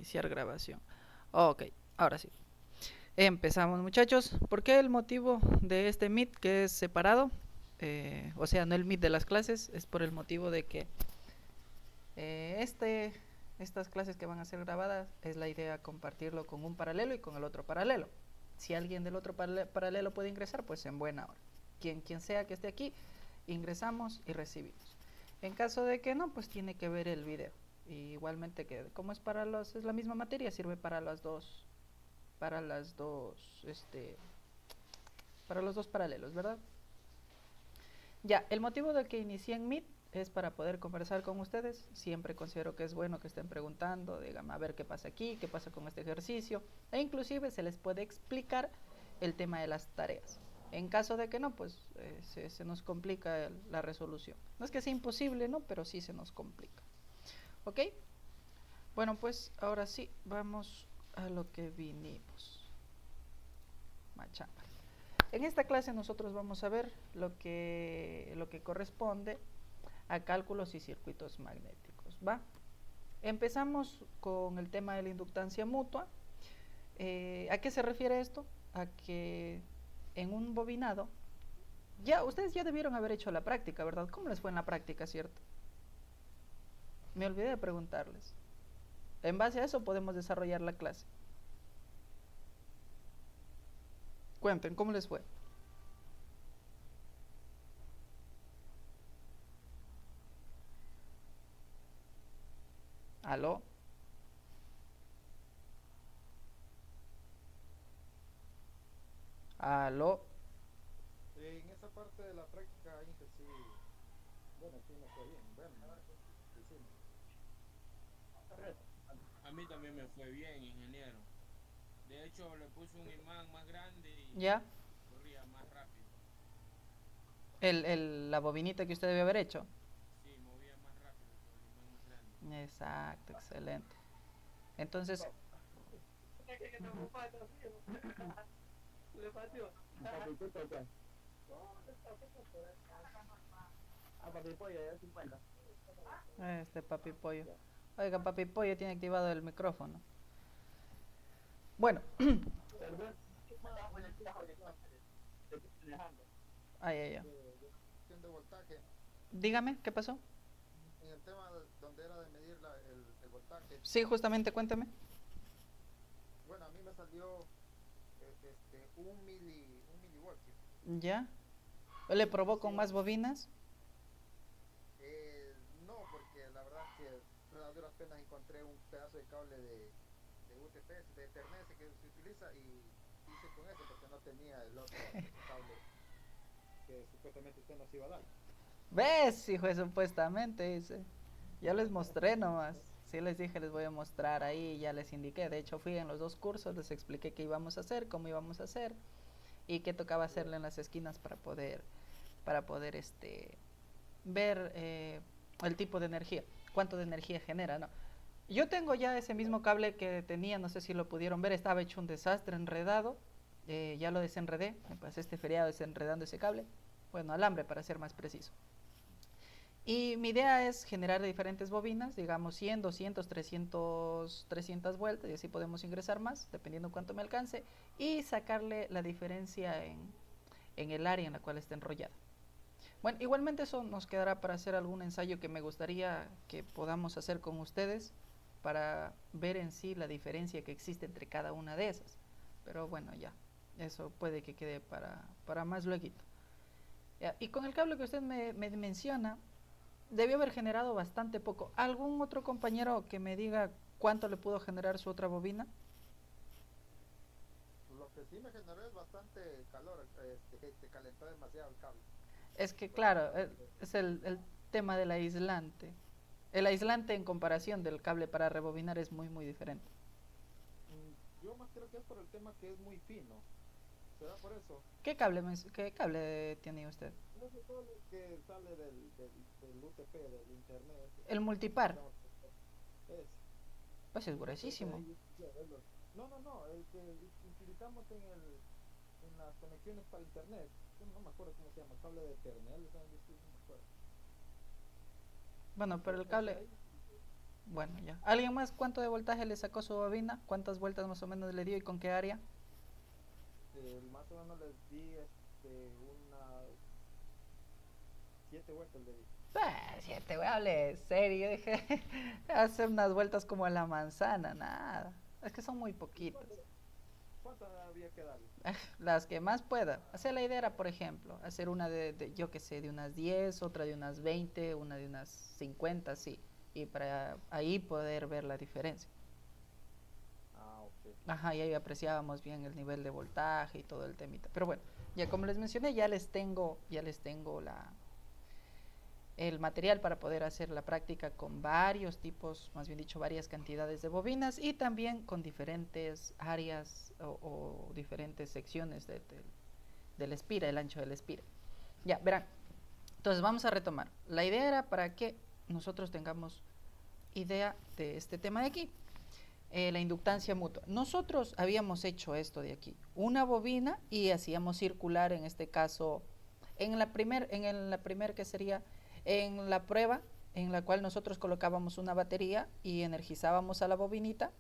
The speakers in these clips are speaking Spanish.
Iniciar grabación. Ok, ahora sí. Empezamos, muchachos. ¿Por qué el motivo de este Meet que es separado? O sea, no el Meet de las clases, es por el motivo de que estas clases que van a ser grabadas es la idea compartirlo con un paralelo y con el otro paralelo. Si alguien del otro paralelo puede ingresar, pues en buena hora. Quien sea que esté aquí, ingresamos y recibimos. En caso de que no, pues tiene que ver el video. Y igualmente que como es es la misma materia, sirve para para las dos, para los dos paralelos, ¿verdad? Ya, el motivo de que inicié en Meet es para poder conversar con ustedes. Siempre considero que es bueno que estén preguntando, díganme a ver qué pasa aquí, qué pasa con este ejercicio, e inclusive se les puede explicar el tema de las tareas. En caso de que no, pues se nos complica la resolución. No es que sea imposible, ¿no? Pero sí se nos complica. ¿Ok? Bueno, pues ahora sí, vamos a lo que vinimos. Machamba. En esta clase nosotros vamos a ver lo que corresponde a cálculos y circuitos magnéticos, ¿va? Empezamos con el tema de la inductancia mutua. ¿A qué se refiere esto? A que en un bobinado, ustedes ya debieron haber hecho la práctica, ¿verdad? ¿Cómo les fue en la práctica, cierto? Me olvidé de preguntarles. En base a eso podemos desarrollar la clase. Cuenten, ¿cómo les fue? ¿Aló? ¿Aló? En esa parte de la práctica, Inge, sí, bueno, sí me fue bien, bueno, hicimos. A mí también me fue bien, ingeniero. De hecho, le puse un imán más grande y ¿Ya? corría más rápido. La bobinita que usted debe haber hecho. Sí, movía más rápido con el imán más grande. Exacto, excelente. Entonces, papi pollo. Oiga, papi pollo tiene activado el micrófono. Bueno, ay, ay, ay. De voltaje, Dígame, ¿qué pasó? en el tema donde era de medir el voltaje, Sí, justamente, cuéntame. bueno, a mí me salió un milivoltio. ¿Ya? ¿Le probó con más Situación, bobinas? no, porque la verdad que a duras penas encontré un pedazo de cable de UTP, de Ethernet que se utiliza y hice con ese porque no tenía el otro cable que supuestamente usted nos iba a dar. ¿Ves, hijo de supuestamente? Dice. Ya les mostré nomás. Sí les dije, les voy a mostrar ahí, ya les indiqué. De hecho, fui en los dos cursos, les expliqué qué íbamos a hacer, cómo íbamos a hacer y qué tocaba hacerle en las esquinas para poder ver el tipo de energía, cuánto de energía genera, ¿no? Yo tengo ya ese mismo cable que tenía, no sé si lo pudieron ver, estaba hecho un desastre, enredado, ya lo desenredé, me pasé este feriado desenredando ese cable, bueno, alambre para ser más preciso. Y mi idea es generar diferentes bobinas, digamos 100, 200, 300 vueltas, y así podemos ingresar más, dependiendo cuánto me alcance, y sacarle la diferencia en el área en la cual está enrollada. Bueno, igualmente eso nos quedará para hacer algún ensayo que me gustaría que podamos hacer con ustedes para ver en sí la diferencia que existe entre cada una de esas. Pero bueno, ya, eso puede que quede para más luego. Y con el cable que usted me menciona, debió haber generado bastante poco. ¿Algún otro compañero que me diga cuánto le pudo generar su otra bobina? Lo que sí me generó es bastante calor, que te calentó demasiado el cable. Es que Por eso claro, estaba que... es el tema del aislante. El aislante en comparación del cable para rebobinar es muy diferente. Yo más creo que es por el tema que es muy fino. ¿Será por eso? Qué cable tiene usted? Ese cable que sale del UTP, del internet, El no sé si multipar. lo es. Pues es No sé si gruesísimo. ahí ya verlo. No, no, no, el que utilizamos en las conexiones para internet. Yo no me acuerdo cómo se llama, cable de Ethernet, ¿le saben decir? No me acuerdo. Bueno, pero el Ese cable, ahí. Bueno, ya. ¿Alguien más cuánto de voltaje le sacó su bobina? ¿Cuántas vueltas más o menos le dio y con qué área? Más o menos les di unas 7 vueltas le di. Siete, güey, hable serio. Dije, hacer unas vueltas como en la manzana, nada. Es que son muy ¿Y poquitas. cuántas había que darle? Las que más pueda. Hacer la idea era, por ejemplo, hacer una yo qué sé, de unas 10, otra de unas 20, una de unas 50, sí. Y para ahí poder ver la diferencia. Ah, ok. Ajá, y ahí apreciábamos bien el nivel de voltaje y todo el temita. Pero bueno, ya como les mencioné, ya les tengo el material para poder hacer la práctica con varios tipos, más bien dicho, varias cantidades de bobinas y también con diferentes áreas o diferentes secciones del espira, el ancho del espira. Ya, verán. Entonces vamos a retomar. La idea era para que nosotros tengamos idea de este tema de aquí. La inductancia mutua. Nosotros habíamos hecho esto de aquí, una bobina y hacíamos circular, en este caso, en la primer que sería en la prueba en la cual nosotros colocábamos una batería y energizábamos a la bobinita,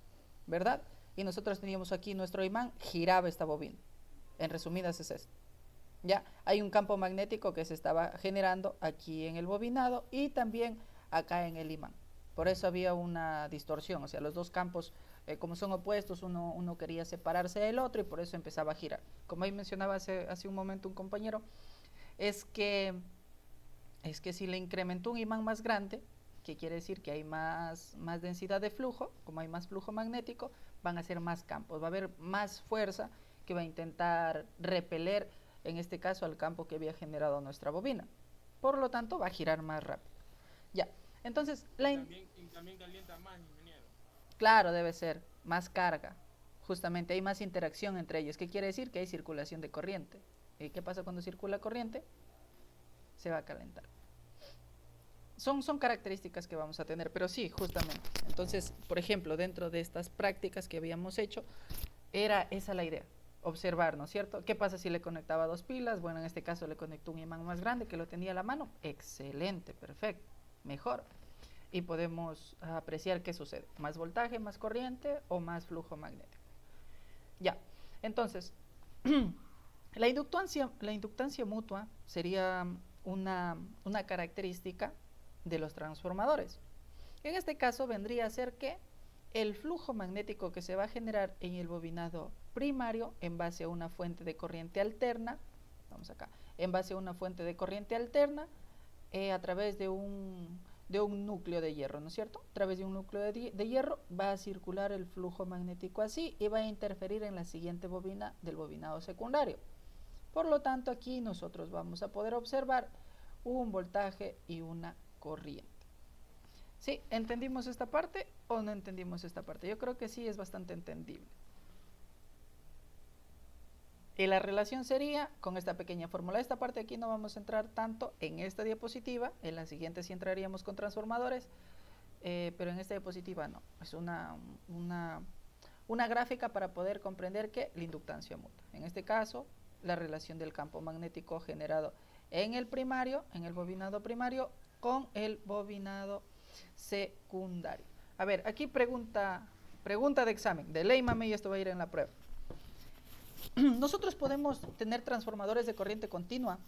¿verdad? Y nosotros teníamos aquí nuestro imán, giraba esta bobina. En resumidas es esto. Ya hay un campo magnético que se estaba generando aquí en el bobinado y también acá en el imán. Por eso había una distorsión, o sea, los dos campos, como son opuestos, uno quería separarse del otro y por eso empezaba a girar. Como ahí mencionaba hace un momento un compañero, es que, es que si le incrementó un imán más grande, que quiere decir que hay más densidad de flujo, como hay más flujo magnético, van a ser más campos, va a haber más fuerza que va a intentar repeler, en este caso, al campo que había generado nuestra bobina. Por lo tanto, va a girar más rápido. Ya, entonces, Y también calienta más, ingeniero. claro, debe ser más carga. Justamente hay más interacción entre ellos. ¿Qué quiere decir? Que hay circulación de corriente. ¿Y qué pasa cuando circula corriente? Se va a calentar. Son características que vamos a tener, pero sí, justamente. Entonces, por ejemplo, dentro de estas prácticas que habíamos hecho, era esa la idea, observar, ¿no es cierto? ¿Qué pasa si le conectaba dos pilas? Bueno, en este caso le conectó un imán más grande que lo tenía a la mano. Excelente, perfecto, mejor. Y podemos apreciar qué sucede, más voltaje, más corriente o más flujo magnético. Ya, entonces, la inductancia mutua sería una característica de los transformadores. En este caso vendría a ser que el flujo magnético que se va a generar en el bobinado primario en base a una fuente de corriente alterna, vamos acá, en base a una fuente de corriente alterna a través de un núcleo de hierro, ¿no es cierto? A través de un núcleo de hierro va a circular el flujo magnético así y va a interferir en la siguiente bobina del bobinado secundario. Por lo tanto, aquí nosotros vamos a poder observar un voltaje y una corriente. ¿Sí? ¿Entendimos esta parte o no entendimos esta parte? Yo creo que sí es bastante entendible. Y la relación sería con esta pequeña fórmula. Esta parte aquí no vamos a entrar tanto en esta diapositiva, en la siguiente sí entraríamos con transformadores, pero en esta diapositiva no. Es una gráfica para poder comprender que la inductancia mutua. En este caso, la relación del campo magnético generado en el primario, en el bobinado primario, con el bobinado secundario. A ver, aquí pregunta de examen, de ley, mami, y esto va a ir en la prueba. Nosotros podemos tener transformadores de corriente continua.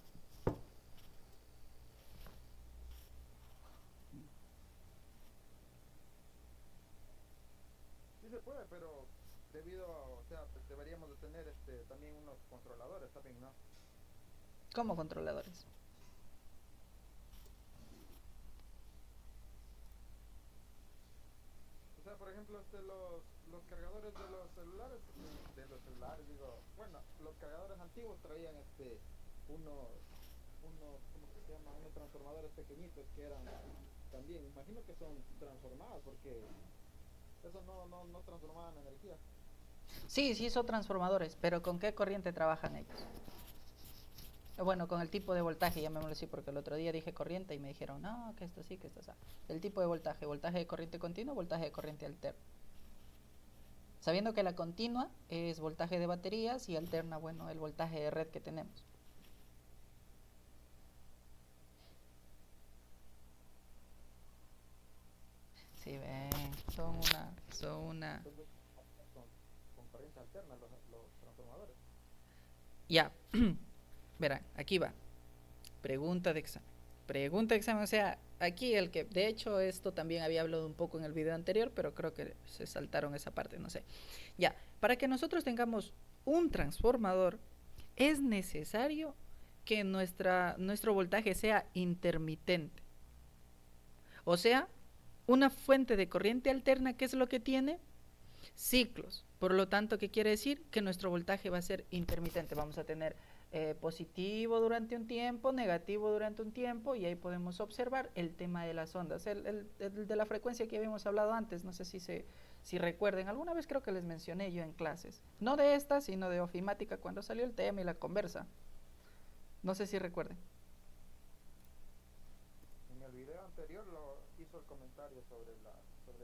Sí se puede, pero o sea, pues deberíamos de tener también unos controladores también, ¿no? ¿Cómo controladores? O sea, por ejemplo, los cargadores de los celulares, digo, bueno, los cargadores antiguos traían ¿cómo que se llama? Unos transformadores pequeñitos que eran también, imagino que son transformados porque eso no transformaban energía. Sí, sí son transformadores, pero ¿con qué corriente trabajan ellos? Bueno, con el tipo de voltaje, llamémoslo así, porque el otro día dije corriente y me dijeron, no, que esto sí, que esto así. El tipo de voltaje de corriente continua, voltaje de corriente alterna. Sabiendo que la continua es voltaje de baterías y alterna, bueno, el voltaje de red que tenemos. Sí, ven. eso, una... Entonces, con corriente alterna los transformadores. Ya, verán, aquí va. Pregunta de examen. Pregunta de examen, o sea, aquí el que, de hecho, esto también había hablado un poco en el video anterior, pero creo que se saltaron esa parte, no sé. Ya, para que nosotros tengamos un transformador, es necesario que nuestro voltaje sea intermitente. O sea, una fuente de corriente alterna, ¿qué es lo que tiene? Ciclos. Por lo tanto, ¿qué quiere decir? Que nuestro voltaje va a ser intermitente. Vamos a tener positivo durante un tiempo, negativo durante un tiempo, y ahí podemos observar el tema de las ondas, el de la frecuencia que habíamos hablado antes. No sé si recuerden, alguna vez creo que les mencioné yo en clases, no de esta, sino de ofimática, cuando salió el tema y la conversa. No sé si recuerden. En el video anterior lo hizo el comentario sobre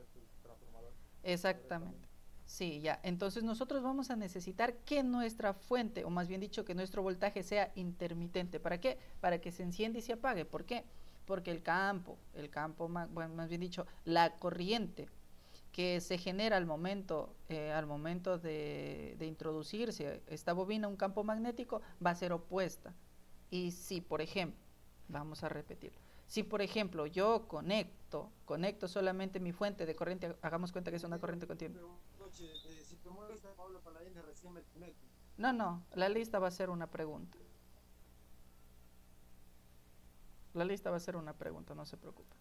este transformador. Exactamente. Sí, ya. Entonces nosotros vamos a necesitar que nuestra fuente, o más bien dicho, que nuestro voltaje sea intermitente. ¿Para qué? Para que se encienda y se apague. ¿Por qué? Porque el campo, bueno, más bien dicho, la corriente que se genera al momento de introducirse esta bobina, un campo magnético, va a ser opuesta. Y si, por ejemplo, vamos a repetirlo, si por ejemplo yo conecto solamente mi fuente de corriente, hagamos cuenta que es una corriente continua. Si tú mueves a Pablo para la N, recién me conecto. No, la lista va a ser una pregunta. La lista va a ser una pregunta, no se preocupe.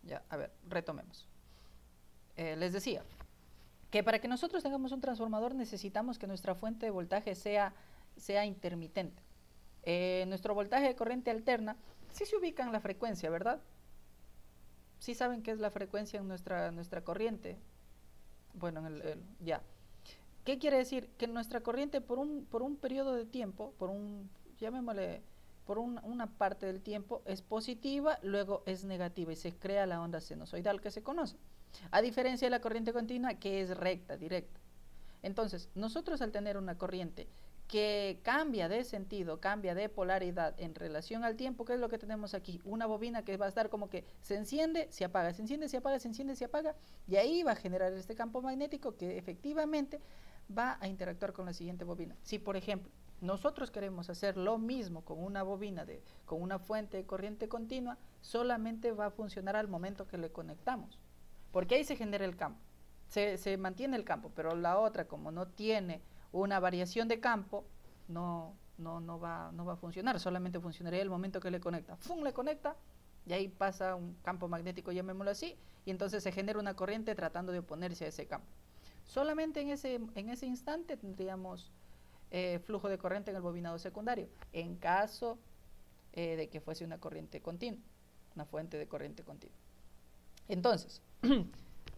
Ya, a ver, retomemos. Les decía que para que nosotros tengamos un transformador necesitamos que nuestra fuente de voltaje sea intermitente. Nuestro voltaje de corriente alterna sí se ubica en la frecuencia, ¿verdad? Sí saben qué es la frecuencia en nuestra corriente. Bueno, ya. ¿Qué quiere decir? Que nuestra corriente por un periodo de tiempo, llamémosle, una parte del tiempo es positiva, luego es negativa y se crea la onda sinusoidal que se conoce. A diferencia de la corriente continua que es recta, directa. Entonces, nosotros al tener una corriente que cambia de sentido, cambia de polaridad en relación al tiempo, ¿qué es lo que tenemos aquí? Una bobina que va a estar como que se enciende, se apaga, se enciende, se apaga, se enciende, se apaga, y ahí va a generar este campo magnético que efectivamente va a interactuar con la siguiente bobina. Si, por ejemplo, nosotros queremos hacer lo mismo con una bobina, con una fuente de corriente continua, solamente va a funcionar al momento que le conectamos, porque ahí se genera el campo. Se mantiene el campo, pero la otra, como no tiene una variación de campo, no va a funcionar, solamente funcionaría el momento que le conecta. ¡Fum! Le conecta y ahí pasa un campo magnético, llamémoslo así, y entonces se genera una corriente tratando de oponerse a ese campo. Solamente en ese instante tendríamos flujo de corriente en el bobinado secundario, en caso de que fuese una corriente continua, una fuente de corriente continua. Entonces,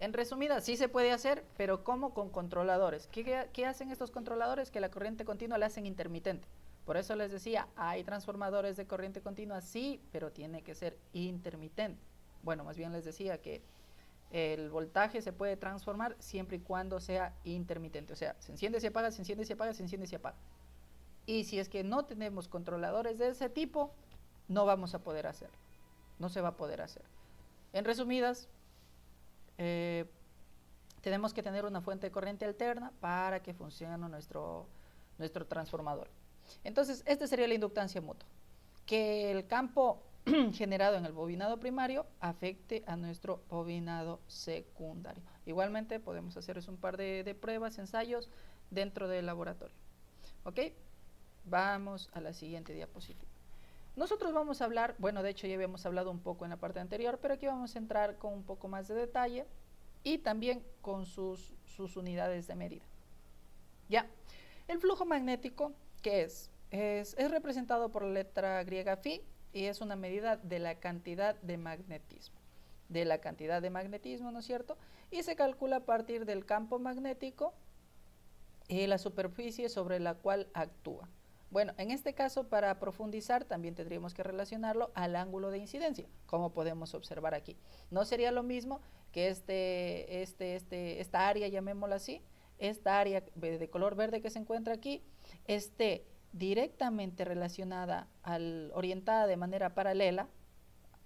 en resumidas, sí se puede hacer, pero ¿cómo? Con controladores. ¿Qué hacen estos controladores? Que la corriente continua la hacen intermitente. Por eso les decía, hay transformadores de corriente continua, sí, pero tiene que ser intermitente. Bueno, más bien les decía que el voltaje se puede transformar siempre y cuando sea intermitente. O sea, se enciende, se apaga, se enciende, se apaga, se enciende, se apaga. Y si es que no tenemos controladores de ese tipo, no vamos a poder hacerlo. No se va a poder hacer. En resumidas, tenemos que tener una fuente de corriente alterna para que funcione nuestro transformador. Entonces, esta sería la inductancia mutua. Que el campo generado en el bobinado primario afecte a nuestro bobinado secundario. Igualmente podemos hacer un par de pruebas, ensayos dentro del laboratorio. ¿Ok? Vamos a la siguiente diapositiva. Nosotros vamos a hablar, bueno, de hecho ya habíamos hablado un poco en la parte anterior, pero aquí vamos a entrar con un poco más de detalle y también con sus unidades de medida. Ya, el flujo magnético, ¿qué es? Es representado por la letra griega phi y es una medida de la cantidad de magnetismo. De la cantidad de magnetismo, ¿no es cierto? Y se calcula a partir del campo magnético y la superficie sobre la cual actúa. Bueno, en este caso, para profundizar, también tendríamos que relacionarlo al ángulo de incidencia, como podemos observar aquí. No sería lo mismo que esta área, llamémosla así, esta área de color verde que se encuentra aquí, esté directamente orientada de manera paralela,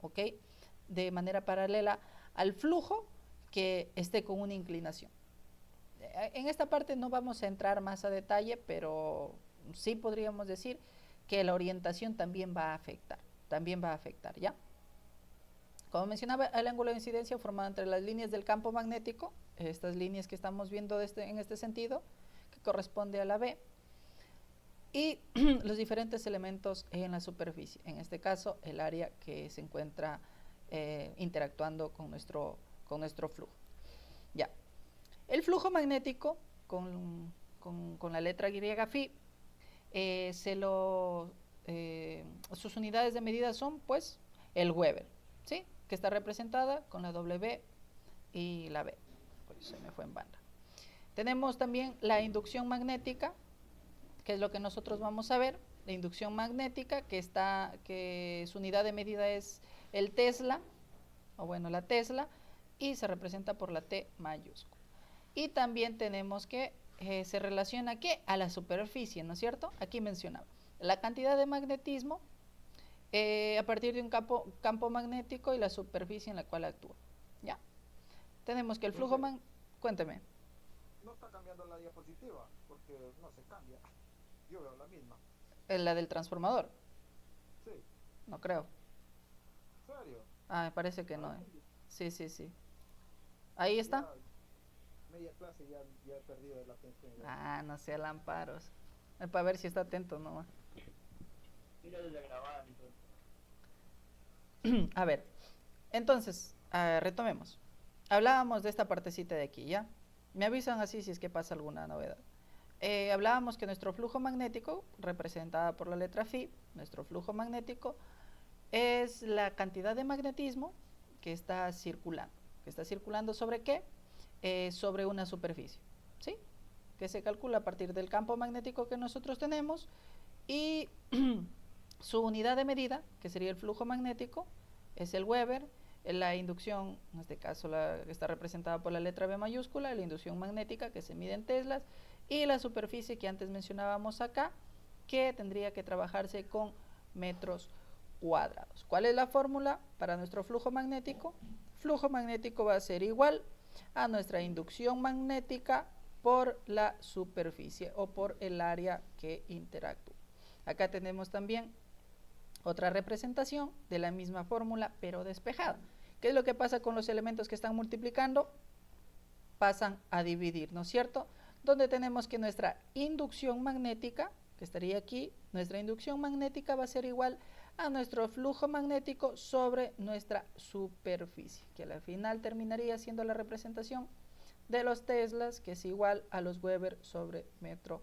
¿ok? De manera paralela al flujo que esté con una inclinación. En esta parte no vamos a entrar más a detalle, pero sí podríamos decir que la orientación también va a afectar, ¿ya? Como mencionaba, el ángulo de incidencia formado entre las líneas del campo magnético, estas líneas que estamos viendo en este sentido, que corresponde a la B, y los diferentes elementos en la superficie, en este caso el área que se encuentra interactuando con nuestro flujo. Ya. El flujo magnético con la letra griega phi, sus unidades de medida son pues el Weber, ¿sí? Que está representada con la W y la B. Pues se me fue en banda. Tenemos también la inducción magnética, que es lo que nosotros vamos a ver. La inducción magnética, que su unidad de medida es el Tesla, o bueno, la Tesla, y se representa por la T mayúscula. Y también tenemos que se relaciona ¿qué? A la superficie, ¿no es cierto? Aquí mencionaba la cantidad de magnetismo a partir de un campo magnético y la superficie en la cual actúa. ¿Ya? Tenemos que el flujo cuénteme. No está cambiando la diapositiva, porque no se cambia. Yo veo la misma. ¿La del transformador? Sí. No creo. ¿En serio? Ah, me parece que no. Sí. Ahí está. Ya, media clase ya he perdido la atención. Ah, no sea lamparos. Para ver si está atento nomás. Mira desde grabada, A ver, entonces, retomemos. Hablábamos de esta partecita de aquí, ¿ya? Me avisan así si es que pasa alguna novedad. Hablábamos que nuestro flujo magnético, representada por la letra phi, nuestro flujo magnético, es la cantidad de magnetismo que está circulando. ¿Que está circulando sobre qué? Sobre una superficie, ¿sí? Que se calcula a partir del campo magnético que nosotros tenemos y su unidad de medida, que sería el flujo magnético, es el Weber. La inducción, en este caso está representada por la letra B mayúscula, la inducción magnética que se mide en teslas, y la superficie que antes mencionábamos acá, que tendría que trabajarse con metros cuadrados. ¿Cuál es la fórmula para nuestro flujo magnético? Flujo magnético va a ser igual a nuestra inducción magnética por la superficie o por el área que interactúa. Acá tenemos también otra representación de la misma fórmula, pero despejada. ¿Qué es lo que pasa con los elementos que están multiplicando? Pasan a dividir, ¿no es cierto? Donde tenemos que nuestra inducción magnética, que estaría aquí, nuestra inducción magnética va a ser igual a nuestro flujo magnético sobre nuestra superficie, que al final terminaría siendo la representación de los teslas, que es igual a los Weber sobre metro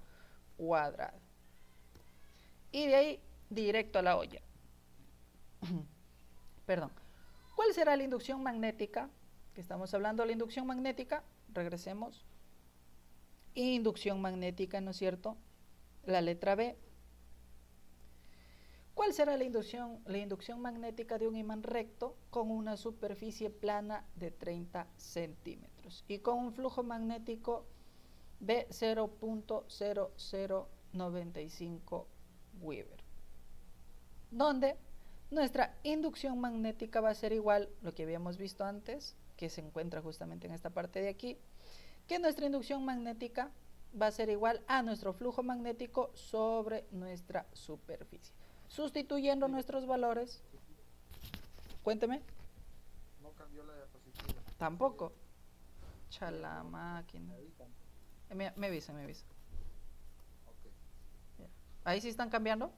cuadrado. Y de ahí directo a la olla. Perdón. ¿Cuál será la inducción magnética? Que estamos hablando de la inducción magnética. Regresemos. Inducción magnética, ¿no es cierto? La letra B. ¿Cuál será la inducción magnética de un imán recto con una superficie plana de 30 centímetros y con un flujo magnético de 0.0095 Weber? Donde nuestra inducción magnética va a ser igual, lo que habíamos visto antes, que se encuentra justamente en esta parte de aquí, que nuestra inducción magnética va a ser igual a nuestro flujo magnético sobre nuestra superficie. Sustituyendo nuestros valores. Cuénteme. No cambió la diapositiva. Tampoco. Chala máquina. Me avisa. Okay. Ahí sí están cambiando.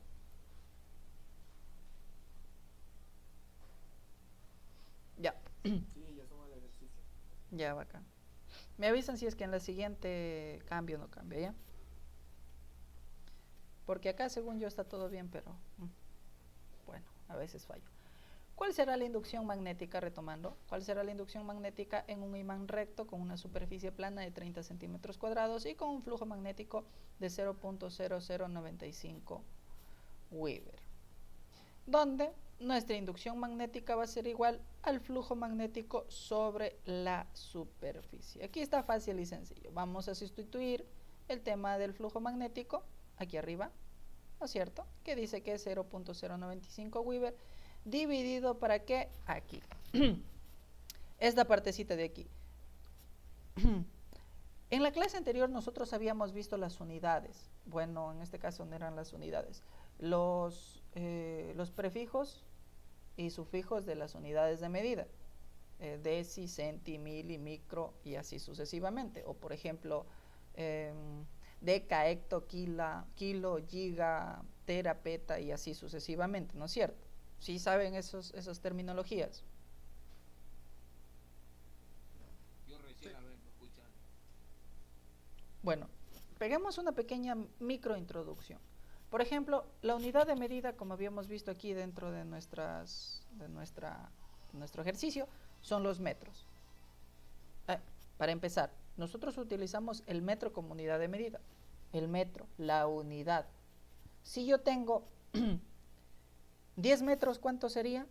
Ya. Sí, ya somos el ejercicio. Ya, bacán. Me avisan si es que en la siguiente cambio o no cambia, ¿ya? Porque acá según yo está todo bien, pero bueno, a veces fallo. ¿Cuál será la inducción magnética, retomando? ¿Cuál será la inducción magnética en un imán recto con una superficie plana de 30 centímetros cuadrados y con un flujo magnético de 0.0095 Weber? Donde nuestra inducción magnética va a ser igual al flujo magnético sobre la superficie. Aquí está fácil y sencillo. Vamos a sustituir el tema del flujo magnético aquí arriba, ¿no es cierto? Que dice que es 0.095 Weber dividido, ¿para qué? Aquí. Esta partecita de aquí. En la clase anterior nosotros habíamos visto las unidades. Bueno, en este caso no eran las unidades. Los prefijos y sufijos de las unidades de medida. Deci, centi, mili, micro y así sucesivamente. O por ejemplo, deca, hecto, kilo, giga, tera, peta y así sucesivamente, ¿no es cierto? ¿Sí saben esas terminologías? Yo recién la vengo escuchando. Bueno, peguemos una pequeña microintroducción. Por ejemplo, la unidad de medida, como habíamos visto aquí dentro de nuestro ejercicio, son los metros. Para empezar, nosotros utilizamos el metro como unidad de medida. El metro, la unidad. Si yo tengo 10 metros, ¿cuánto sería?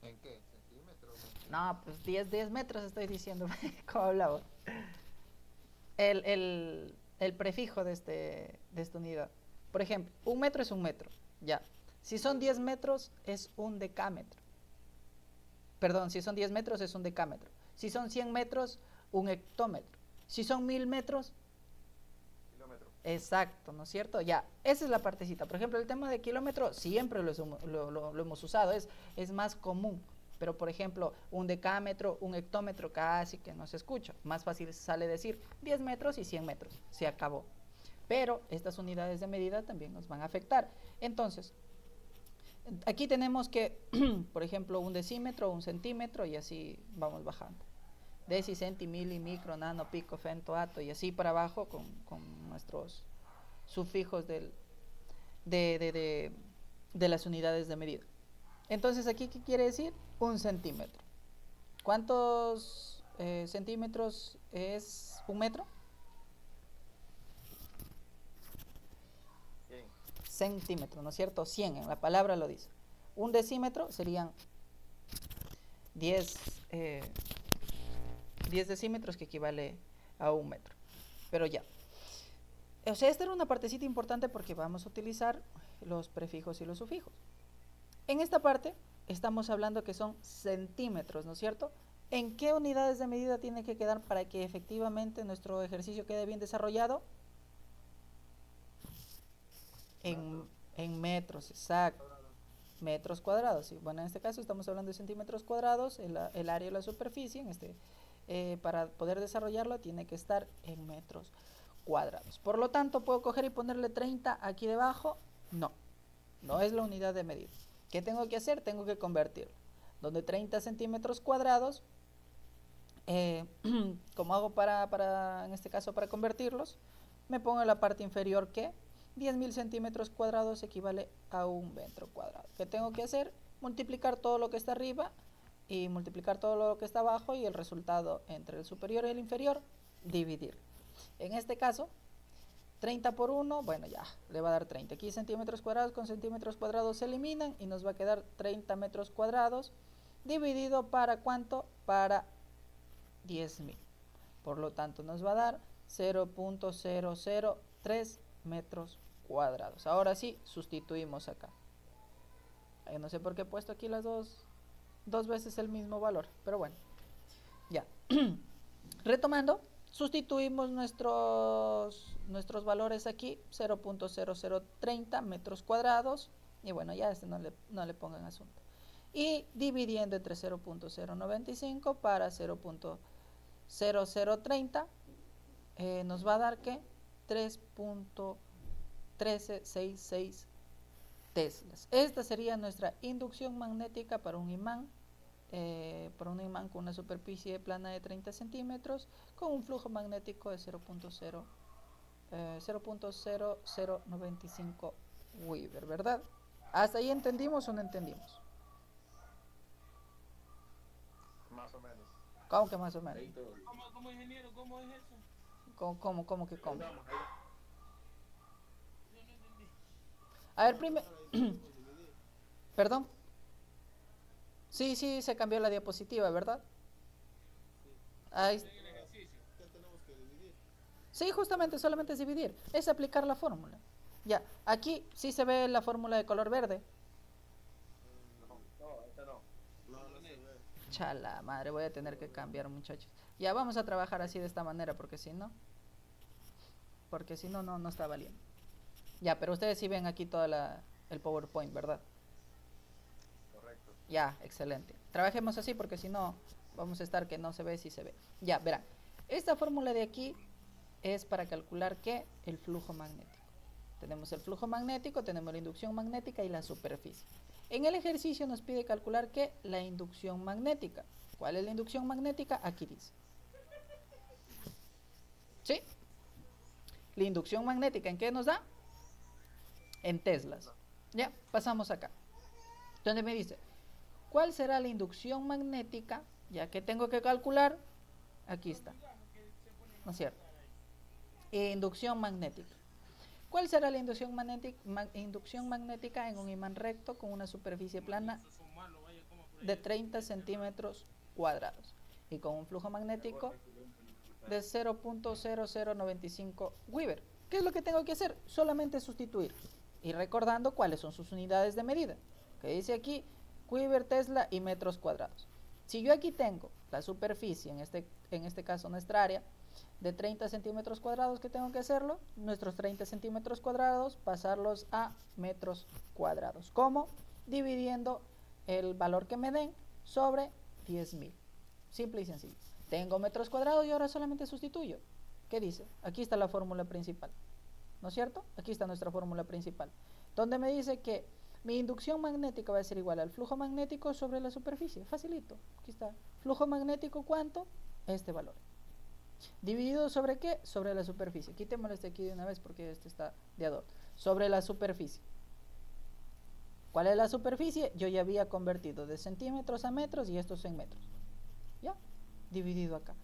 ¿En qué? ¿Centímetros? No, pues 10 metros estoy diciendo. ¿Cómo hablaba? El prefijo de esta unidad. Por ejemplo, un metro es un metro. Ya. Si son 10 metros, es un decámetro. Perdón, si son 10 metros, es un decámetro. Si son 100 metros, un hectómetro. Si son 1000 metros, Kilómetros. exacto, ¿no es cierto? Ya, esa es la partecita. Por ejemplo, el tema de kilómetro siempre lo hemos usado, es más común. Pero, por ejemplo, un decámetro, un hectómetro casi que no se escucha. Más fácil sale decir 10 metros y 100 metros. Se acabó. Pero estas unidades de medida también nos van a afectar. Entonces, aquí tenemos que, por ejemplo, un decímetro, un centímetro y así vamos bajando. Deci, centi, mili, micro, nano, pico, femto, ato y así para abajo con nuestros sufijos de las unidades de medida. Entonces, ¿aquí qué quiere decir? Un centímetro. ¿Cuántos centímetros es un metro? 100. Centímetro, ¿no es cierto? 100, en la palabra lo dice. Un decímetro serían 10 decímetros, que equivale a un metro. Pero ya. O sea, esta era una partecita importante porque vamos a utilizar los prefijos y los sufijos. En esta parte estamos hablando que son centímetros, ¿no es cierto? ¿En qué unidades de medida tiene que quedar para que efectivamente nuestro ejercicio quede bien desarrollado? En metros, exacto. Metros cuadrados. Sí. Bueno, en este caso estamos hablando de centímetros cuadrados, el área de la superficie, para poder desarrollarlo tiene que estar en metros cuadrados. Por lo tanto, ¿puedo coger y ponerle 30 aquí debajo? No, no es la unidad de medida. ¿Qué tengo que hacer? Tengo que convertirlo. Donde 30 centímetros cuadrados, ¿cómo hago en este caso para convertirlos? Me pongo en la parte inferior que 10.000 centímetros cuadrados equivale a un metro cuadrado. ¿Qué tengo que hacer? Multiplicar todo lo que está arriba y multiplicar todo lo que está abajo y el resultado entre el superior y el inferior, dividir. En este caso, 30 por 1, bueno, ya, le va a dar 30. Aquí centímetros cuadrados con centímetros cuadrados se eliminan y nos va a quedar 30 metros cuadrados dividido para ¿cuánto? Para 10.000. Por lo tanto, nos va a dar 0.003 metros cuadrados. Ahora sí, sustituimos acá. No sé por qué he puesto aquí las dos veces el mismo valor, pero bueno, ya. Retomando, sustituimos nuestros valores aquí, 0.0030 metros cuadrados, y bueno, ya no le pongan asunto. Y dividiendo entre 0.095 para 0.0030, nos va a dar que 3.1366 teslas. Esta sería nuestra inducción magnética para un imán con una superficie plana de 30 centímetros con un flujo magnético de 0.0095 Weber, ¿verdad? ¿Hasta ahí entendimos o no entendimos? Más o menos. ¿Cómo que más o menos? Ahí todo. ¿Cómo ingeniero? ¿Cómo es eso? ¿Cómo que cómo? Ahí vamos, ahí. No entendí. A ver, primero... ¿Perdón? Sí, se cambió la diapositiva, ¿verdad? Ahí. En el ejercicio. Sí, justamente solamente es dividir, es aplicar la fórmula. Ya, aquí sí se ve la fórmula de color verde. No, no se ve. Chala madre, voy a tener que cambiar, muchachos. Ya vamos a trabajar así de esta manera, porque si no, no está valiendo. Ya, pero ustedes sí ven aquí todo el PowerPoint, ¿verdad? Correcto. Ya, excelente. Trabajemos así porque si no, vamos a estar que no se ve, si se ve. Ya, verán. Esta fórmula de aquí es para calcular ¿qué? El flujo magnético. Tenemos el flujo magnético, tenemos la inducción magnética y la superficie. En el ejercicio nos pide calcular ¿qué? La inducción magnética. ¿Cuál es la inducción magnética? Aquí dice. ¿Sí? La inducción magnética, ¿en qué nos da? En teslas. Ya, pasamos acá. Entonces me dice, ¿cuál será la inducción magnética? Ya que tengo que calcular, aquí está. ¿No es cierto? Inducción magnética. ¿Cuál será la inducción magnética en un imán recto con una superficie plana de 30 centímetros cuadrados y con un flujo magnético de 0.0095 Weber? ¿Qué es lo que tengo que hacer? Solamente sustituir y recordando cuáles son sus unidades de medida, que dice aquí Weber, Tesla y metros cuadrados. Si yo aquí tengo la superficie, en este caso nuestra área, de 30 centímetros cuadrados, ¿qué tengo que hacerlo? Nuestros 30 centímetros cuadrados, pasarlos a metros cuadrados. ¿Cómo? Dividiendo el valor que me den sobre 10.000. Simple y sencillo. Tengo metros cuadrados y ahora solamente sustituyo. ¿Qué dice? Aquí está la fórmula principal. ¿No es cierto? Aquí está nuestra fórmula principal. Donde me dice que mi inducción magnética va a ser igual al flujo magnético sobre la superficie. Facilito. Aquí está. Flujo magnético, ¿cuánto? Este valor. ¿Dividido sobre qué? Sobre la superficie. Quitémoslo este aquí de una vez porque este está de adorno. Sobre la superficie. ¿Cuál es la superficie? Yo ya había convertido de centímetros a metros y estos en metros. ¿Ya? Dividido acá.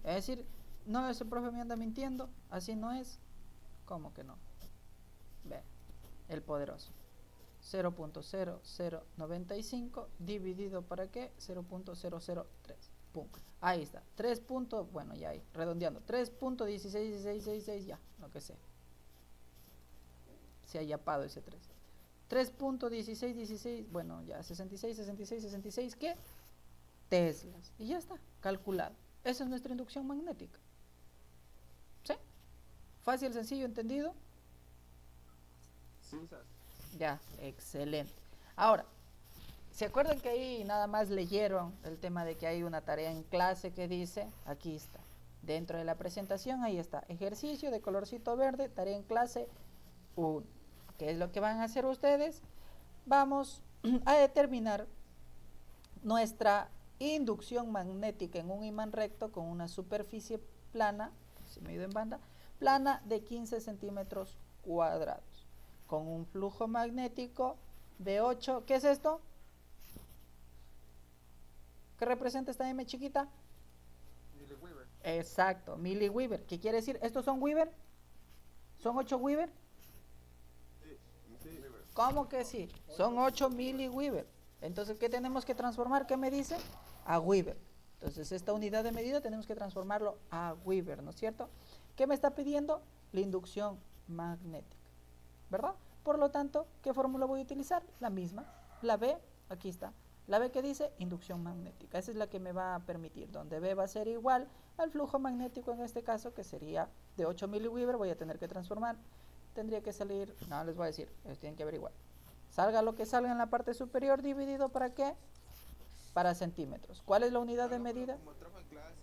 Es decir, no, ese profe me anda mintiendo. Así no es. ¿Cómo que no? Ve, el poderoso. 0.0095 dividido ¿para qué? 0.003. Pum. Ahí está. 3. Bueno, ya ahí, redondeando. 3.166666, ya, lo que sea. Se ha yapado ese 3. 3.1616, bueno, ya, 66, ¿qué? Teslas. Y ya está, calculado. Esa es nuestra inducción magnética. ¿Sí? Fácil, sencillo, entendido. Sí, sas. Ya, excelente. Ahora, ¿se acuerdan que ahí nada más leyeron el tema de que hay una tarea en clase que dice, aquí está, dentro de la presentación, ahí está, ejercicio de colorcito verde, tarea en clase 1. ¿Qué es lo que van a hacer ustedes? Vamos a determinar nuestra inducción magnética en un imán recto con una superficie plana, si me he ido en banda, plana de 15 centímetros cuadrados, con un flujo magnético de 8, ¿qué es esto? ¿Qué representa esta M chiquita? Milliweaver. Exacto, milliweaver. ¿Qué quiere decir? ¿Estos son Weaver? ¿Son 8 Weaver? Sí, sí. ¿Cómo que sí? Son 8 milliweaver. Entonces, ¿qué tenemos que transformar? ¿Qué me dice? A Weaver. Entonces, esta unidad de medida tenemos que transformarlo a Weaver, ¿no es cierto? ¿Qué me está pidiendo? La inducción magnética, ¿verdad? Por lo tanto, ¿qué fórmula voy a utilizar? La misma. La B, aquí está. La B que dice inducción magnética. Esa es la que me va a permitir, donde B va a ser igual al flujo magnético en este caso, que sería de 8 milliweaver. Voy a tener que transformar. Tendría que salir, no les voy a decir, ellos tienen que averiguar. Salga lo que salga en la parte superior, dividido ¿para qué? Para centímetros. ¿Cuál es la unidad de medida? Como trabajo en clase.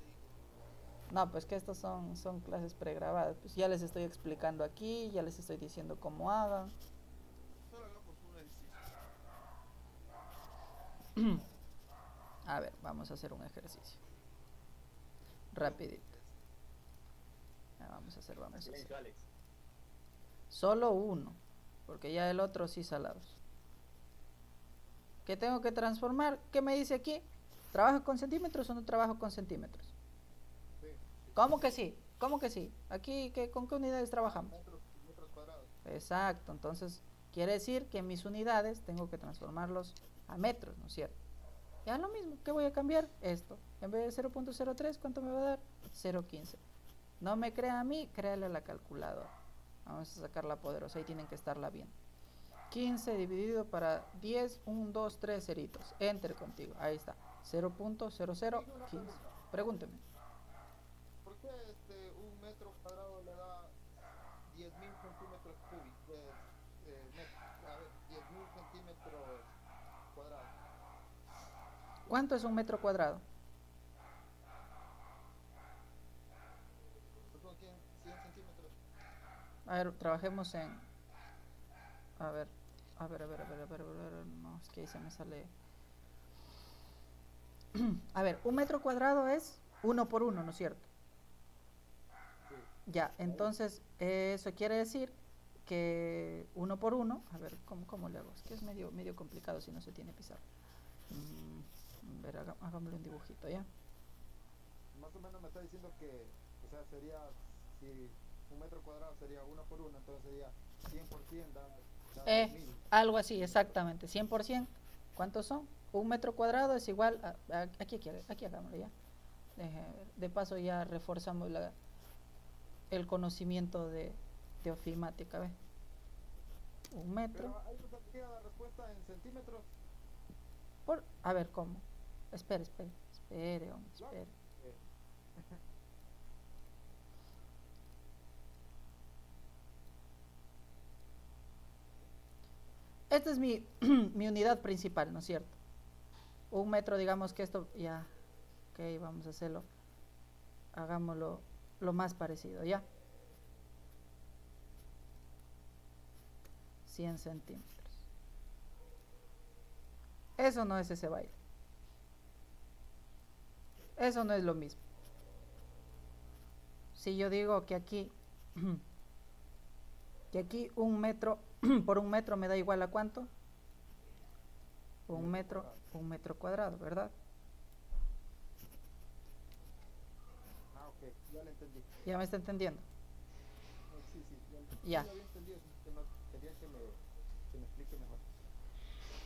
No, pues que estos son clases pregrabadas. Pues ya les estoy explicando aquí, ya les estoy diciendo cómo hagan. Solo hagamos un ejercicio. A ver, vamos a hacer un ejercicio. Rapidito. Vamos a hacer. Solo uno, porque ya el otro sí salados. ¿Qué tengo que transformar? ¿Qué me dice aquí? ¿Trabajo con centímetros o no trabajo con centímetros? Sí. ¿Cómo que sí? ¿Cómo que sí? Aquí, ¿con qué unidades trabajamos? Metros cuadrados. Exacto, entonces quiere decir que mis unidades tengo que transformarlos a metros, ¿no es cierto? Ya lo mismo, ¿qué voy a cambiar? Esto. En vez de 0.03, ¿cuánto me va a dar? 0.15. No me crea a mí, créale a la calculadora. Vamos a sacar la poderosa, ahí tienen que estarla bien. 15 dividido para 10, 1, 2, 3 ceritos. Enter contigo. Ahí está. 0.0015. Pregúnteme. ¿Por qué un metro cuadrado le da 10.000 centímetros cúbicos? A ver, 10.000 centímetros cuadrados. ¿Cuánto es un metro cuadrado? Son 100 centímetros. A ver, trabajemos en... A ver. No, es que ahí se me sale... A ver, un metro cuadrado es 1 por 1, ¿no es cierto? Sí. Ya, entonces eso quiere decir que 1 por 1, a ver, ¿cómo le hago? Es que es medio complicado si no se tiene pizarra. A ver, hagámosle un dibujito, ¿ya? Más o menos me está diciendo que, o sea, sería, si un metro cuadrado sería 1 por 1, entonces sería 100% da 1000. Algo así, exactamente, 100%. ¿Cuántos son? Un metro cuadrado es igual aquí hagámoslo ya. De paso ya reforzamos el conocimiento de ofimática, ¿ves? Un metro. Pero ahí no saldría la respuesta en centímetros. A ver, ¿cómo? Espere, hombre, espere. Esta es mi unidad principal, ¿no es cierto? Un metro, digamos que esto ya, ok, vamos a hacerlo, hagámoslo lo más parecido, ¿ya? 100 centímetros. Eso no es ese baile. Eso no es lo mismo. Si yo digo que aquí un metro por un metro me da igual a ¿cuánto? Un metro cuadrado, ¿verdad? Ok, ya lo entendí. ¿Ya me está entendiendo? Sí, Ya. Sí lo había entendido, que no, quería que me explique mejor.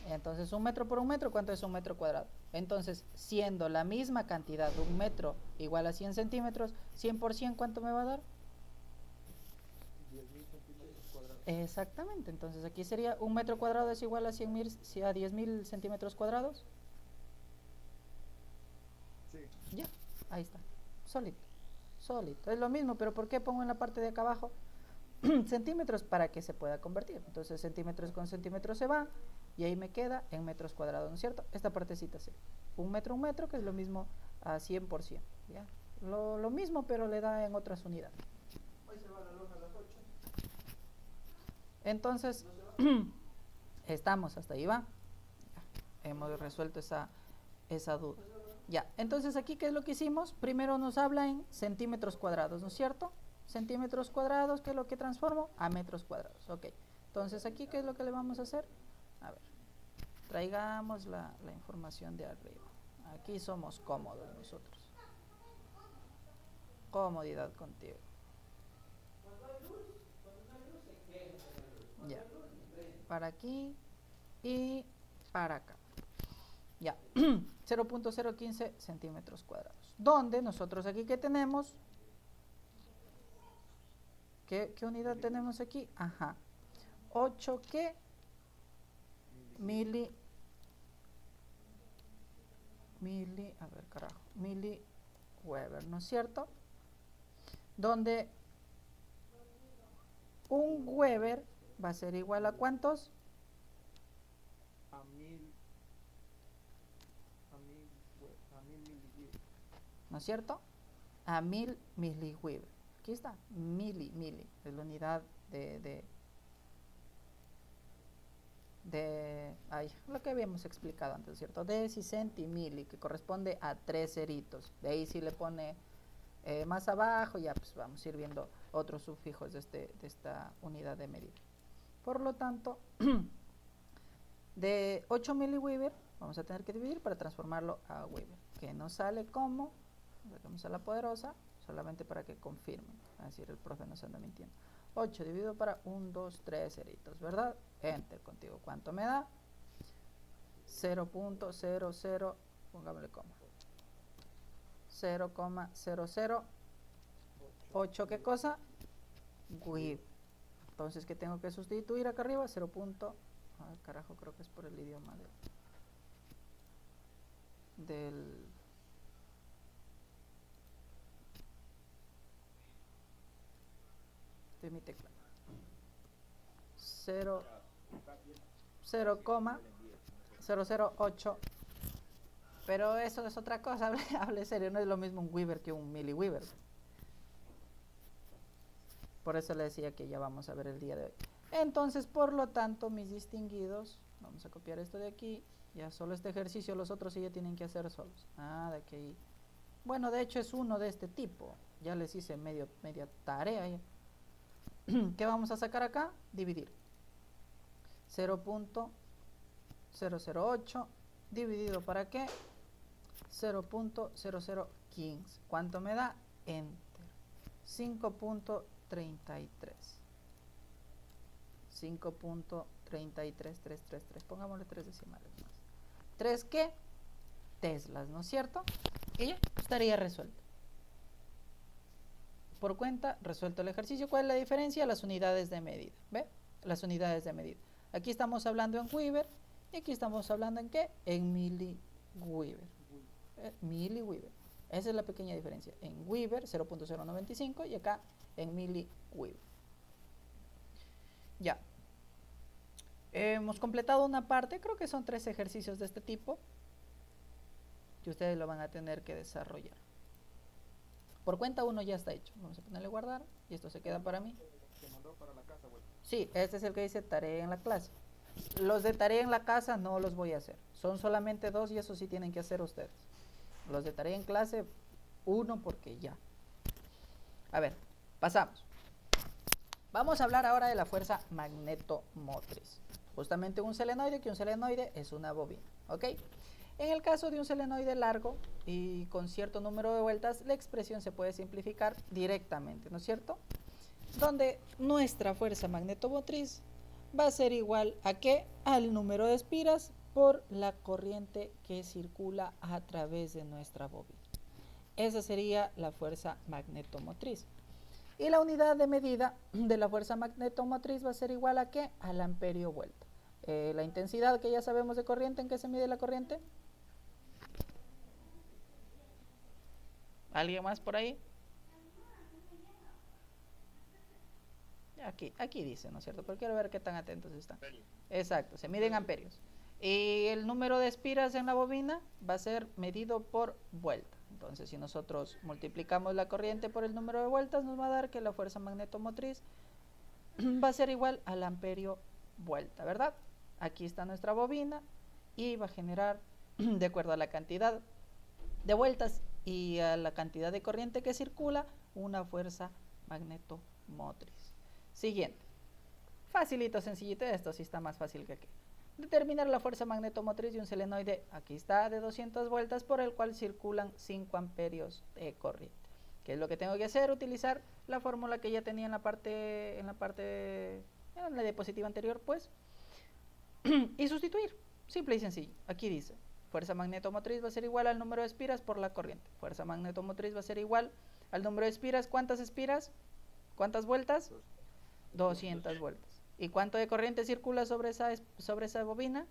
Entonces, un metro por un metro, ¿cuánto es un metro cuadrado? Entonces, siendo la misma cantidad, un metro igual a 100 centímetros, 100 por 100, ¿cuánto me va a dar? 10.000 centímetros cuadrados. Exactamente, entonces aquí sería un metro cuadrado es igual a 10.000 centímetros cuadrados. Sí. Ya, ahí está, solito. Es lo mismo, pero ¿por qué pongo en la parte de acá abajo centímetros? Para que se pueda convertir. Entonces centímetros con centímetros se va y ahí me queda en metros cuadrados, ¿no es cierto? Esta partecita sí. Un metro, que es lo mismo a 100%. ¿Ya? Lo mismo, pero le da en otras unidades. Hoy se va la luz a las 8. Entonces, estamos hasta ahí, ¿va? Ya, hemos resuelto esa duda. Ya, entonces aquí, ¿qué es lo que hicimos? Primero nos habla en centímetros cuadrados, ¿no es cierto? Centímetros cuadrados, ¿qué es lo que transformo? A metros cuadrados, ok. Entonces aquí, ¿qué es lo que le vamos a hacer? A ver, traigamos la información de arriba. Aquí somos cómodos nosotros. Comodidad contigo. Ya, para aquí y para acá. Ya, 0.015 centímetros cuadrados. Donde nosotros aquí, ¿qué tenemos? ¿Qué unidad tenemos aquí? Ajá. 8 ¿qué? Mili, a ver, carajo, mili Weber, ¿no es cierto? Donde un Weber va a ser igual a ¿cuántos? A 1000 miliweber. ¿No es cierto? A 1000 miliweber. Aquí está, mili, es la unidad lo que habíamos explicado antes, ¿cierto? Deci, centi, mili, que corresponde a 3 ceritos. De ahí si le pone más abajo, ya pues vamos a ir viendo otros sufijos de esta unidad de medida. Por lo tanto, de 8 miliweber vamos a tener que dividir para transformarlo a Weber, que nos sale como, vamos a la poderosa, solamente para que confirmen, es decir, el profe nos anda mintiendo. 8 dividido para 1, 2, 3 ceritos, ¿verdad? Enter contigo, ¿cuánto me da? 0.00, pongámosle coma, 0,008, ¿qué cosa? Weber. Entonces, ¿qué tengo que sustituir acá arriba? 0.0008. Ay, carajo, creo que es por el idioma del de mi tecla. 0,008. Pero eso es otra cosa, hable serio, no es lo mismo un Weaver que un milliweaver. Por eso le decía que ya vamos a ver el día de hoy. Entonces, por lo tanto, mis distinguidos, vamos a copiar esto de aquí. Ya solo este ejercicio, los otros sí ya tienen que hacer solos. De aquí. Bueno, de hecho es uno de este tipo. Ya les hice media tarea. Ya. ¿Qué vamos a sacar acá? Dividir. 0.008 dividido ¿para qué? 0.0015. ¿Cuánto me da? Enter. 5.33. 5.33333. Pongámosle 3 decimales más. 3 ¿qué? Teslas, ¿no es cierto? Y ya estaría resuelto. Por cuenta, resuelto el ejercicio. ¿Cuál es la diferencia? Las unidades de medida. ¿Ve? Las unidades de medida. Aquí estamos hablando en Weaver y aquí estamos hablando en ¿qué? En milliweaver. Milliweaver. Esa es la pequeña diferencia. En Weaver 0.095 y acá en milliweaver. Ya. Hemos completado una parte, creo que son 3 ejercicios de este tipo que ustedes lo van a tener que desarrollar. Por cuenta uno ya está hecho. Vamos a ponerle guardar y esto se queda para mí. ¿Se mandó para la casa, güey? Sí, este es el que dice tarea en la clase. Los de tarea en la casa no los voy a hacer. Son solamente 2 y eso sí tienen que hacer ustedes. Los de tarea en clase, 1 porque ya. A ver, pasamos. Vamos a hablar ahora de la fuerza magnetomotriz. Justamente un solenoide, que un solenoide es una bobina, ¿ok? En el caso de un solenoide largo y con cierto número de vueltas, la expresión se puede simplificar directamente, ¿no es cierto? Donde nuestra fuerza magnetomotriz va a ser igual a ¿qué? Al número de espiras por la corriente que circula a través de nuestra bobina. Esa sería la fuerza magnetomotriz. Y la unidad de medida de la fuerza magnetomotriz va a ser igual a ¿qué? Al amperio vuelta. La intensidad que ya sabemos de corriente, ¿en qué se mide la corriente? ¿Alguien más por ahí? Aquí dice, ¿no es cierto? Pero quiero ver qué tan atentos están. Exacto, se mide en amperios. Y el número de espiras en la bobina va a ser medido por vuelta. Entonces, si nosotros multiplicamos la corriente por el número de vueltas, nos va a dar que la fuerza magnetomotriz va a ser igual al amperio vuelta, ¿verdad? Aquí está nuestra bobina y va a generar, de acuerdo a la cantidad de vueltas y a la cantidad de corriente que circula, una fuerza magnetomotriz. Siguiente. Facilito, sencillito, esto sí está más fácil que aquí. Determinar la fuerza magnetomotriz de un solenoide, aquí está, de 200 vueltas, por el cual circulan 5 amperios de corriente. ¿Qué es lo que tengo que hacer? Utilizar la fórmula que ya tenía en la diapositiva anterior, pues, y sustituir, simple y sencillo. Aquí dice, fuerza magnetomotriz va a ser igual al número de espiras por la corriente. Fuerza magnetomotriz va a ser igual al número de espiras. ¿Cuántas espiras? ¿Cuántas vueltas? 200 vueltas. ¿Y cuánto de corriente circula sobre esa bobina?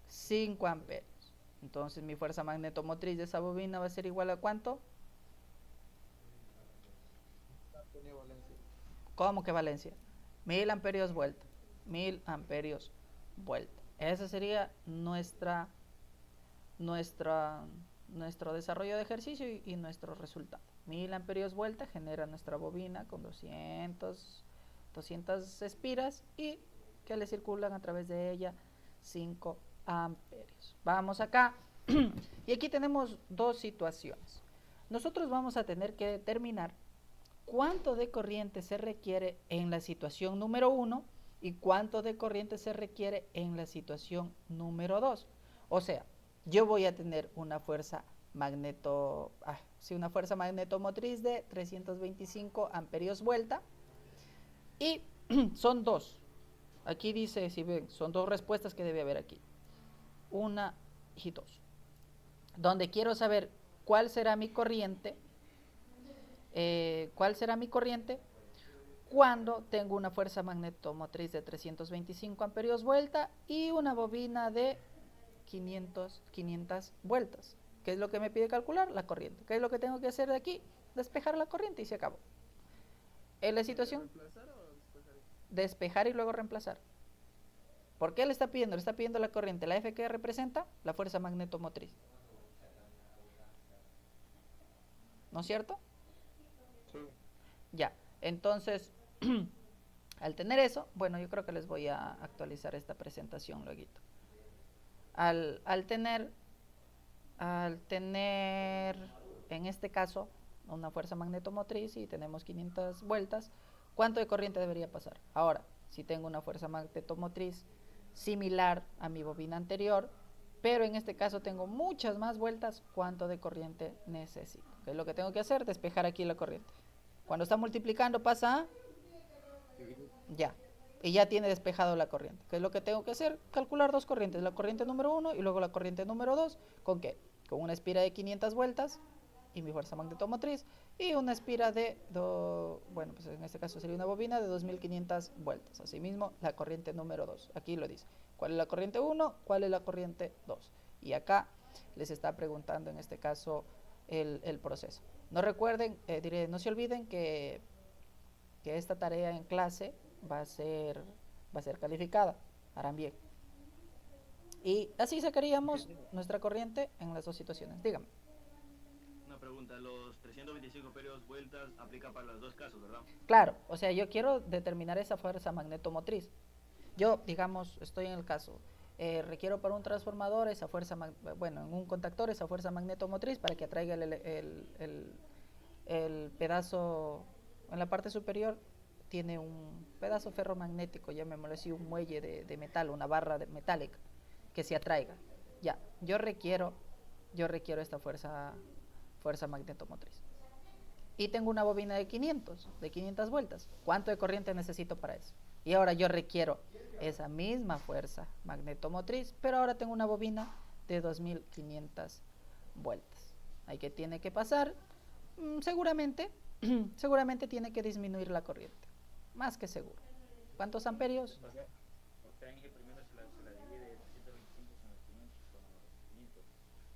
5 amperios. Entonces mi fuerza magnetomotriz de esa bobina va a ser igual a ¿cuánto? ¿Cómo que valencia? 1000 amperios vuelta. 1000 amperios vuelta. Ese sería nuestro desarrollo de ejercicio y nuestro resultado. 1000 amperios vuelta genera nuestra bobina con 200 espiras y que le circulan a través de ella 5 amperios. Vamos acá. Y aquí tenemos 2 situaciones. Nosotros vamos a tener que determinar cuánto de corriente se requiere en la situación número 1 y cuánto de corriente se requiere en la situación número 2. O sea, yo voy a tener una fuerza magnetomotriz de 325 amperios vuelta y son 2. Aquí dice, si ven, son 2 respuestas que debe haber aquí. 1 y 2. Donde quiero saber cuál será mi corriente, cuando tengo una fuerza magnetomotriz de 325 amperios vuelta y una bobina de 500 vueltas. ¿Qué es lo que me pide calcular? La corriente. ¿Qué es lo que tengo que hacer de aquí? Despejar la corriente y se acabó. En la situación, ¿Reemplazar o despejar? despejar y luego reemplazar. ¿Por qué le está pidiendo? Le está pidiendo la corriente. La F que representa la fuerza magnetomotriz. ¿No es cierto? Sí. Ya. Entonces, al tener eso, bueno, yo creo que les voy a actualizar esta presentación luego. Al tener, en este caso, una fuerza magnetomotriz y tenemos 500 vueltas, ¿cuánto de corriente debería pasar? Ahora, si tengo una fuerza magnetomotriz similar a mi bobina anterior, pero en este caso tengo muchas más vueltas, ¿cuánto de corriente necesito? ¿Qué es lo que tengo que hacer? Despejar aquí la corriente. Cuando está multiplicando pasa a ya. Y ya tiene despejado la corriente. ¿Qué es lo que tengo que hacer? Calcular dos corrientes, la corriente número 1 y luego la corriente número 2. ¿Con qué? Con una espira de 500 vueltas y mi fuerza magnetomotriz y una espira de, bueno, pues en este caso sería una bobina de 2500 vueltas. Asimismo, la corriente número 2. Aquí lo dice. ¿Cuál es la corriente 1? ¿Cuál es la corriente 2? Y acá les está preguntando en este caso el proceso. No recuerden, no se olviden que esta tarea en clase va a ser calificada. Harán bien. Y así sacaríamos nuestra corriente en las dos situaciones. Dígame. Una pregunta, los 325 amperios vueltas aplica para los dos casos, ¿verdad? Claro, o sea, yo quiero determinar esa fuerza magnetomotriz. Yo, digamos, estoy en el caso, requiero para un transformador esa fuerza, bueno, en un contactor esa fuerza magnetomotriz para que atraiga el pedazo en la parte superior. Tiene un pedazo ferromagnético, llamémoslo así, un muelle de metal, una barra metálica que se atraiga. Ya, yo requiero esta fuerza magnetomotriz. Y tengo una bobina de 500 vueltas. ¿Cuánto de corriente necesito para eso? Y ahora yo requiero esa misma fuerza magnetomotriz, pero ahora tengo una bobina de 2500 vueltas. Ahí que tiene que pasar, seguramente tiene que disminuir la corriente. Más que seguro. ¿Cuántos amperios?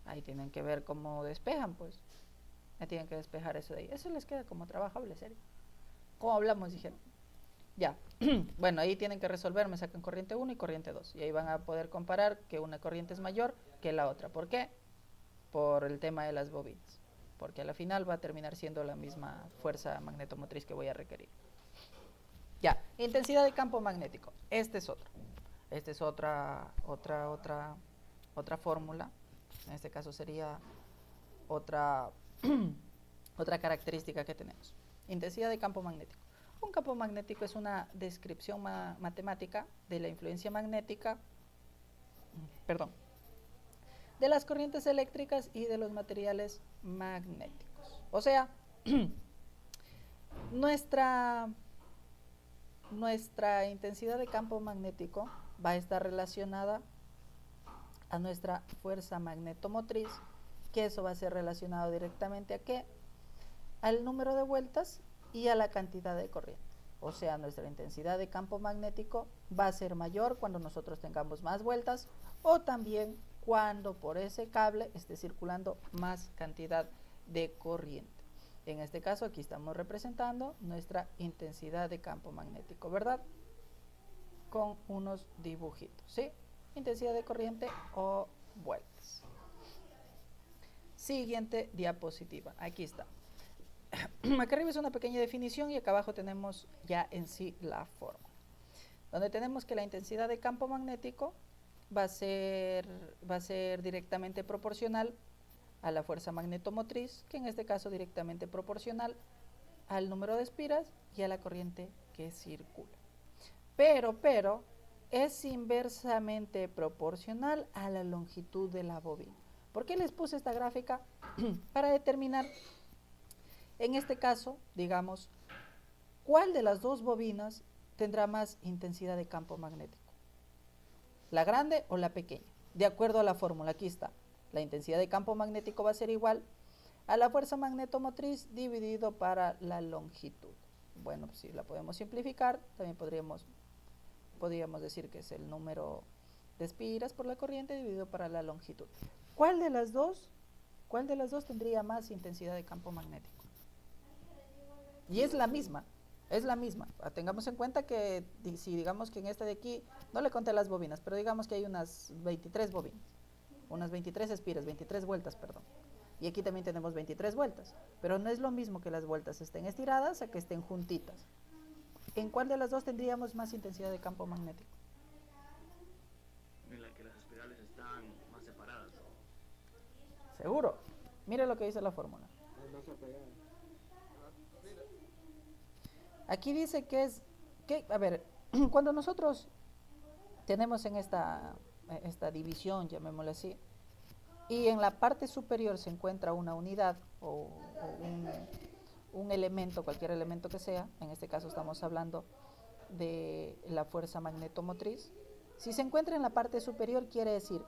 Ahí tienen que ver cómo despejan, pues. Ahí tienen que despejar eso de ahí. Eso les queda como trabajable, serio. ¿Cómo hablamos? Dijeron. Ya. Bueno, ahí tienen que resolver, me sacan corriente 1 y corriente 2. Y ahí van a poder comparar que una corriente es mayor que la otra. ¿Por qué? Por el tema de las bobinas. Porque a la final va a terminar siendo la misma fuerza magnetomotriz que voy a requerir. Ya, intensidad de campo magnético. Este es otro. Esta es otra fórmula. En este caso sería otra característica que tenemos. Intensidad de campo magnético. Un campo magnético es una descripción matemática de la influencia magnética, de las corrientes eléctricas y de los materiales magnéticos. O sea, nuestra intensidad de campo magnético va a estar relacionada a nuestra fuerza magnetomotriz, que eso va a ser relacionado directamente a ¿qué? Al número de vueltas y a la cantidad de corriente. O sea, nuestra intensidad de campo magnético va a ser mayor cuando nosotros tengamos más vueltas o también cuando por ese cable esté circulando más cantidad de corriente. En este caso aquí estamos representando nuestra intensidad de campo magnético, ¿verdad? Con unos dibujitos, ¿sí? Intensidad de corriente o vueltas. Siguiente diapositiva, aquí está. Acá arriba es una pequeña definición y acá abajo tenemos ya en sí la fórmula, donde tenemos que la intensidad de campo magnético va a ser directamente proporcional a la fuerza magnetomotriz, que en este caso directamente proporcional al número de espiras y a la corriente que circula. Pero es inversamente proporcional a la longitud de la bobina. ¿Por qué les puse esta gráfica? Para determinar, en este caso, digamos, ¿cuál de las dos bobinas tendrá más intensidad de campo magnético? ¿La grande o la pequeña? De acuerdo a la fórmula, aquí está. La intensidad de campo magnético va a ser igual a la fuerza magnetomotriz dividido para la longitud. Bueno, pues si la podemos simplificar, también podríamos decir que es el número de espiras por la corriente dividido para la longitud. ¿Cuál de las dos tendría más intensidad de campo magnético? Y es la misma. Tengamos en cuenta que si digamos que en esta de aquí, no le conté las bobinas, pero digamos que hay unas 23 bobinas, unas 23 espiras, 23 vueltas, perdón. Y aquí también tenemos 23 vueltas, pero no es lo mismo que las vueltas estén estiradas a que estén juntitas. ¿En cuál de las dos tendríamos más intensidad de campo magnético? En la que las espirales están más separadas. Seguro. Mire lo que dice la fórmula. Aquí dice a ver, cuando nosotros tenemos en esta división, llamémosla así, y en la parte superior se encuentra una unidad o un elemento, cualquier elemento que sea, en este caso estamos hablando de la fuerza magnetomotriz, si se encuentra en la parte superior quiere decir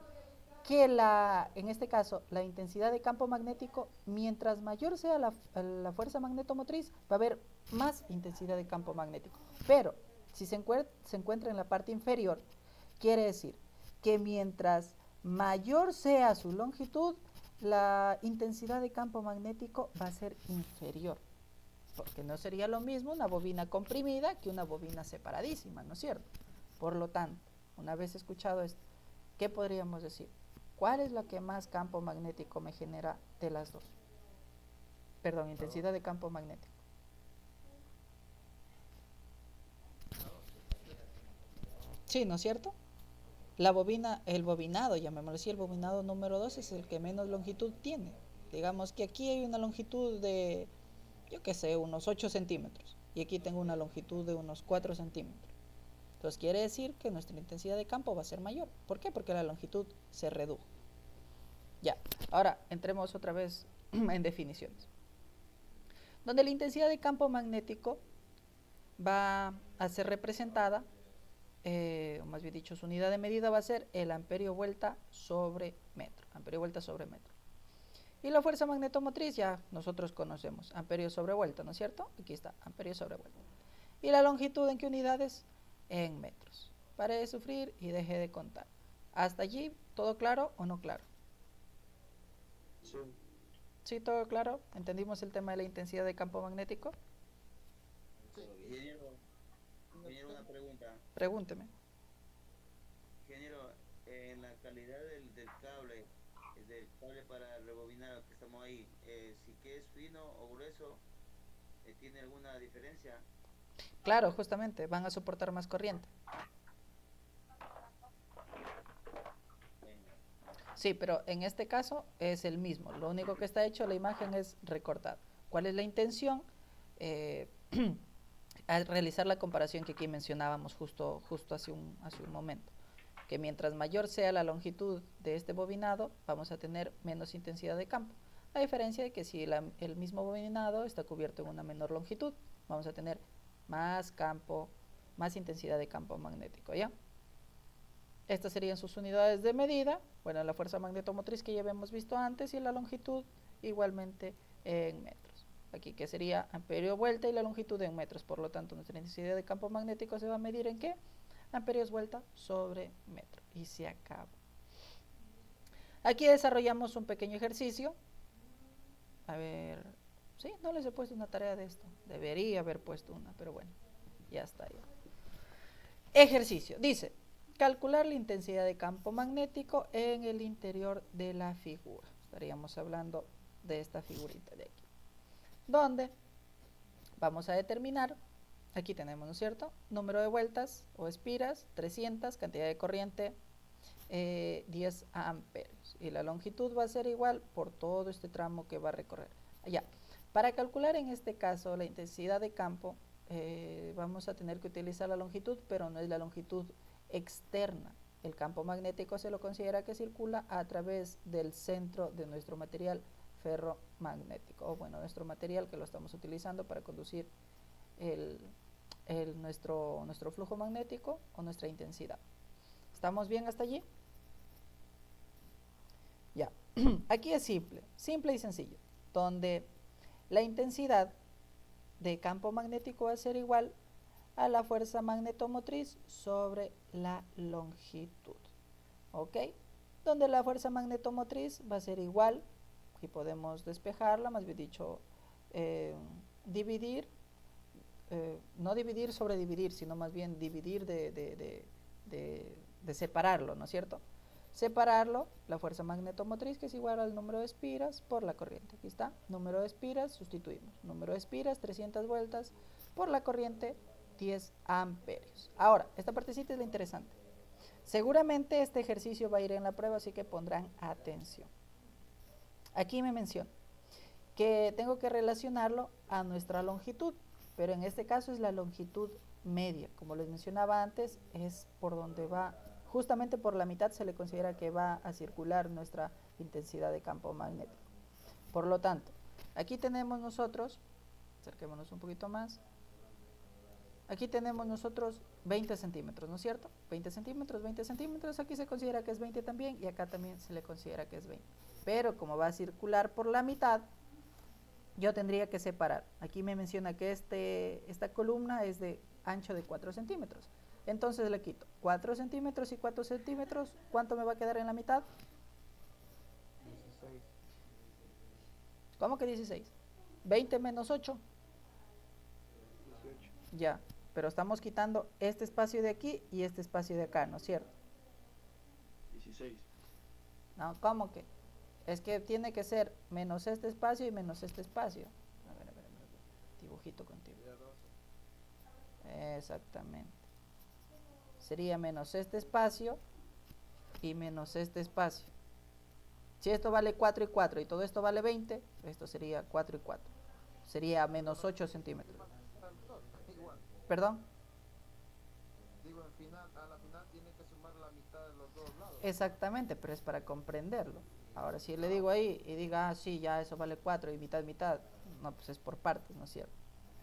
que en este caso la intensidad de campo magnético, mientras mayor sea la fuerza magnetomotriz, va a haber más intensidad de campo magnético. Pero si se encuentra en la parte inferior, quiere decir que mientras mayor sea su longitud, la intensidad de campo magnético va a ser inferior. Porque no sería lo mismo una bobina comprimida que una bobina separadísima, ¿no es cierto? Por lo tanto, una vez escuchado esto, ¿qué podríamos decir? ¿Cuál es la que más campo magnético me genera de las dos? Perdón, intensidad de campo magnético. Sí, ¿no es cierto? El bobinado, llamémoslo así, el bobinado número 2 es el que menos longitud tiene. Digamos que aquí hay una longitud de, yo qué sé, unos 8 centímetros. Y aquí tengo una longitud de unos 4 centímetros. Entonces quiere decir que nuestra intensidad de campo va a ser mayor. ¿Por qué? Porque la longitud se redujo. Ya, ahora entremos otra vez en definiciones. Donde la intensidad de campo magnético va a ser representada, o más bien dicho, su unidad de medida va a ser el amperio vuelta sobre metro. Amperio vuelta sobre metro. Y la fuerza magnetomotriz ya nosotros conocemos, amperio sobre vuelta, ¿no es cierto? Aquí está, amperio sobre vuelta. ¿Y la longitud en qué unidades? En metros. Pare de sufrir y deje de contar. ¿Hasta allí todo claro o no claro? Sí. ¿Sí, todo claro? ¿Entendimos el tema de la intensidad de campo magnético? Ingeniero, una pregunta. Pregúnteme. Ingeniero, en la calidad del cable para rebobinar que estamos ahí, si que es fino o grueso, ¿tiene alguna diferencia? Claro, justamente, van a soportar más corriente. Sí, pero en este caso es el mismo. Lo único que está hecho, la imagen es recortada. ¿Cuál es la intención? Al realizar la comparación que aquí mencionábamos justo hace un momento. Que mientras mayor sea la longitud de este bobinado, vamos a tener menos intensidad de campo. A diferencia de que si el mismo bobinado está cubierto en una menor longitud, vamos a tener más campo, más intensidad de campo magnético, ¿ya? Estas serían sus unidades de medida. Bueno, la fuerza magnetomotriz que ya habíamos visto antes y la longitud igualmente en metros. Aquí que sería amperio vuelta y la longitud en metros. Por lo tanto, nuestra intensidad de campo magnético se va a medir ¿en qué? Amperios vuelta sobre metro. Y se acabó. Aquí desarrollamos un pequeño ejercicio. A ver, sí, no les he puesto una tarea de esto. Debería haber puesto una, pero bueno, ya está. Ya. Ejercicio. Dice, calcular la intensidad de campo magnético en el interior de la figura. Estaríamos hablando de esta figurita de aquí. Donde vamos a determinar, aquí tenemos, ¿no es cierto? Número de vueltas o espiras, 300, cantidad de corriente, 10 amperios. Y la longitud va a ser igual por todo este tramo que va a recorrer. Ya, para calcular en este caso la intensidad de campo, vamos a tener que utilizar la longitud, pero no es la longitud externa. El campo magnético se lo considera que circula a través del centro de nuestro material ferromagnético, o bueno, nuestro material que lo estamos utilizando para conducir nuestro flujo magnético o nuestra intensidad. ¿Estamos bien hasta allí? Ya, aquí es simple y sencillo, donde la intensidad de campo magnético va a ser igual a la fuerza magnetomotriz sobre la longitud. ¿Ok? Donde la fuerza magnetomotriz va a ser igual, y podemos despejarla, más bien dicho, dividir, no dividir sobre dividir, sino más bien dividir de separarlo, ¿no es cierto? Separarlo, la fuerza magnetomotriz, que es igual al número de espiras por la corriente. Aquí está, número de espiras, sustituimos. Número de espiras, 300 vueltas por la corriente, 10 amperios. Ahora, esta partecita es la interesante. Seguramente este ejercicio va a ir en la prueba, así que pondrán atención. Aquí me menciona que tengo que relacionarlo a nuestra longitud, pero en este caso es la longitud media. Como les mencionaba antes, es por donde va, justamente por la mitad se le considera que va a circular nuestra intensidad de campo magnético. Por lo tanto, aquí tenemos nosotros, acerquémonos un poquito más, aquí tenemos nosotros 20 centímetros, ¿no es cierto? 20 centímetros, aquí se considera que es 20 también, y acá también se le considera que es 20. Pero como va a circular por la mitad, yo tendría que separar. Aquí me menciona que esta columna es de ancho de 4 centímetros. Entonces le quito 4 centímetros y 4 centímetros. ¿Cuánto me va a quedar en la mitad? 16. ¿Cómo que 16? 20 menos 8. 18. Ya, pero estamos quitando este espacio de aquí y este espacio de acá, ¿no es cierto? 16. No, ¿cómo que? Es que tiene que ser menos este espacio y menos este espacio. A ver, dibujito contigo. Sería 12. Exactamente. Sería menos este espacio y menos este espacio. Si esto vale 4 y 4 y todo esto vale 20, esto sería 4 y 4. Sería menos 8 centímetros. Igual. ¿Perdón? Digo, a la final tiene que sumar la mitad de los dos lados. Exactamente, pero es para comprenderlo. Ahora, si le digo ahí y diga, sí, ya eso vale 4 y mitad, mitad, no, pues es por partes, ¿no es cierto?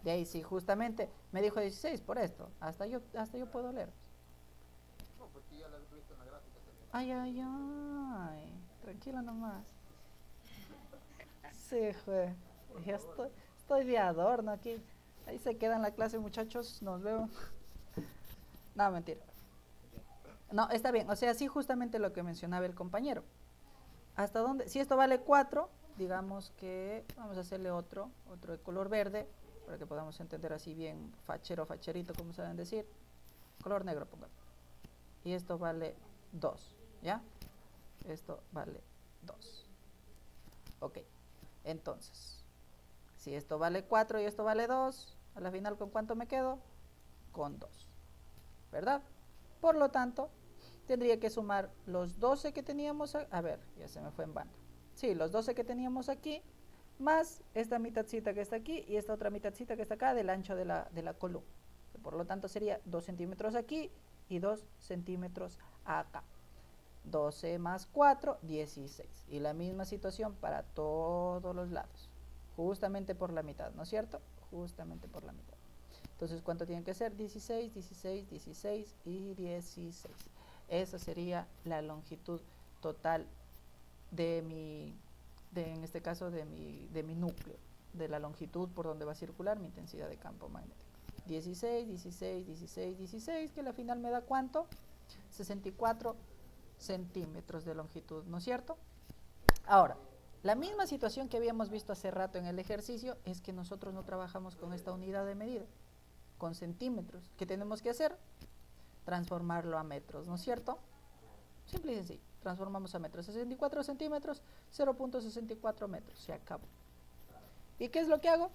De ahí, sí, justamente me dijo 16 por esto, hasta yo puedo leer. No, porque ya lo he visto en la gráfica. Ay, ay, ay, tranquilo nomás. Sí, jue, ya estoy de adorno aquí. Ahí se queda en la clase, muchachos, nos vemos. No, mentira. No, está bien, o sea, sí, justamente lo que mencionaba el compañero. ¿Hasta dónde? Si esto vale 4, digamos que vamos a hacerle otro de color verde, para que podamos entender así bien facherito, como saben decir. Color negro, póngalo. Y esto vale 2, ¿ya? Esto vale 2. Ok, entonces, si esto vale 4 y esto vale 2, a la final, ¿con cuánto me quedo? Con 2, ¿verdad? Por lo tanto, tendría que sumar los 12 que teníamos, a ver, ya se me fue en banda. Sí, los 12 que teníamos aquí, más esta mitadcita que está aquí y esta otra mitadcita que está acá del ancho de la columna. Por lo tanto, sería 2 centímetros aquí y 2 centímetros acá. 12 más 4, 16. Y la misma situación para todos los lados. Justamente por la mitad, ¿no es cierto? Justamente por la mitad. Entonces, ¿cuánto tiene que ser? 16, 16, 16 y 16. Esa sería la longitud total en este caso, de mi núcleo, de la longitud por donde va a circular mi intensidad de campo magnético. 16, 16, 16, 16, que al final me da ¿cuánto? 64 centímetros de longitud, ¿no es cierto? Ahora, la misma situación que habíamos visto hace rato en el ejercicio es que nosotros no trabajamos con esta unidad de medida, con centímetros. ¿Qué tenemos que hacer? Transformarlo a metros, ¿no es cierto? Simple y sencillo, transformamos a metros. 64 centímetros, 0.64 metros, se acabó. ¿Y qué es lo que hago?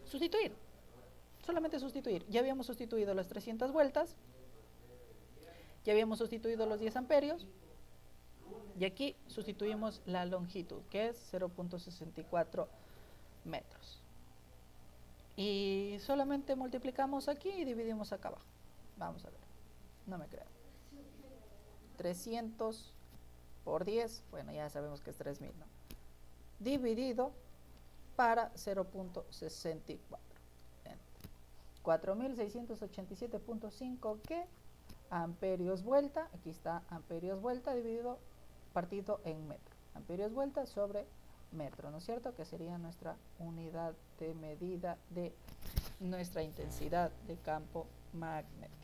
Sustituir, solamente sustituir. Ya habíamos sustituido las 300 vueltas, ya habíamos sustituido los 10 amperios, y aquí sustituimos la longitud, que es 0.64 metros. Y solamente multiplicamos aquí y dividimos acá abajo. Vamos a ver, no me crean. 300 por 10, bueno, ya sabemos que es 3000, ¿no? Dividido para 0.64. 4687.5 ¿qué? Amperios vuelta. Aquí está amperios vuelta dividido, partido en metro. Amperios vuelta sobre metro, ¿no es cierto? Que sería nuestra unidad de medida de nuestra intensidad de campo magnético.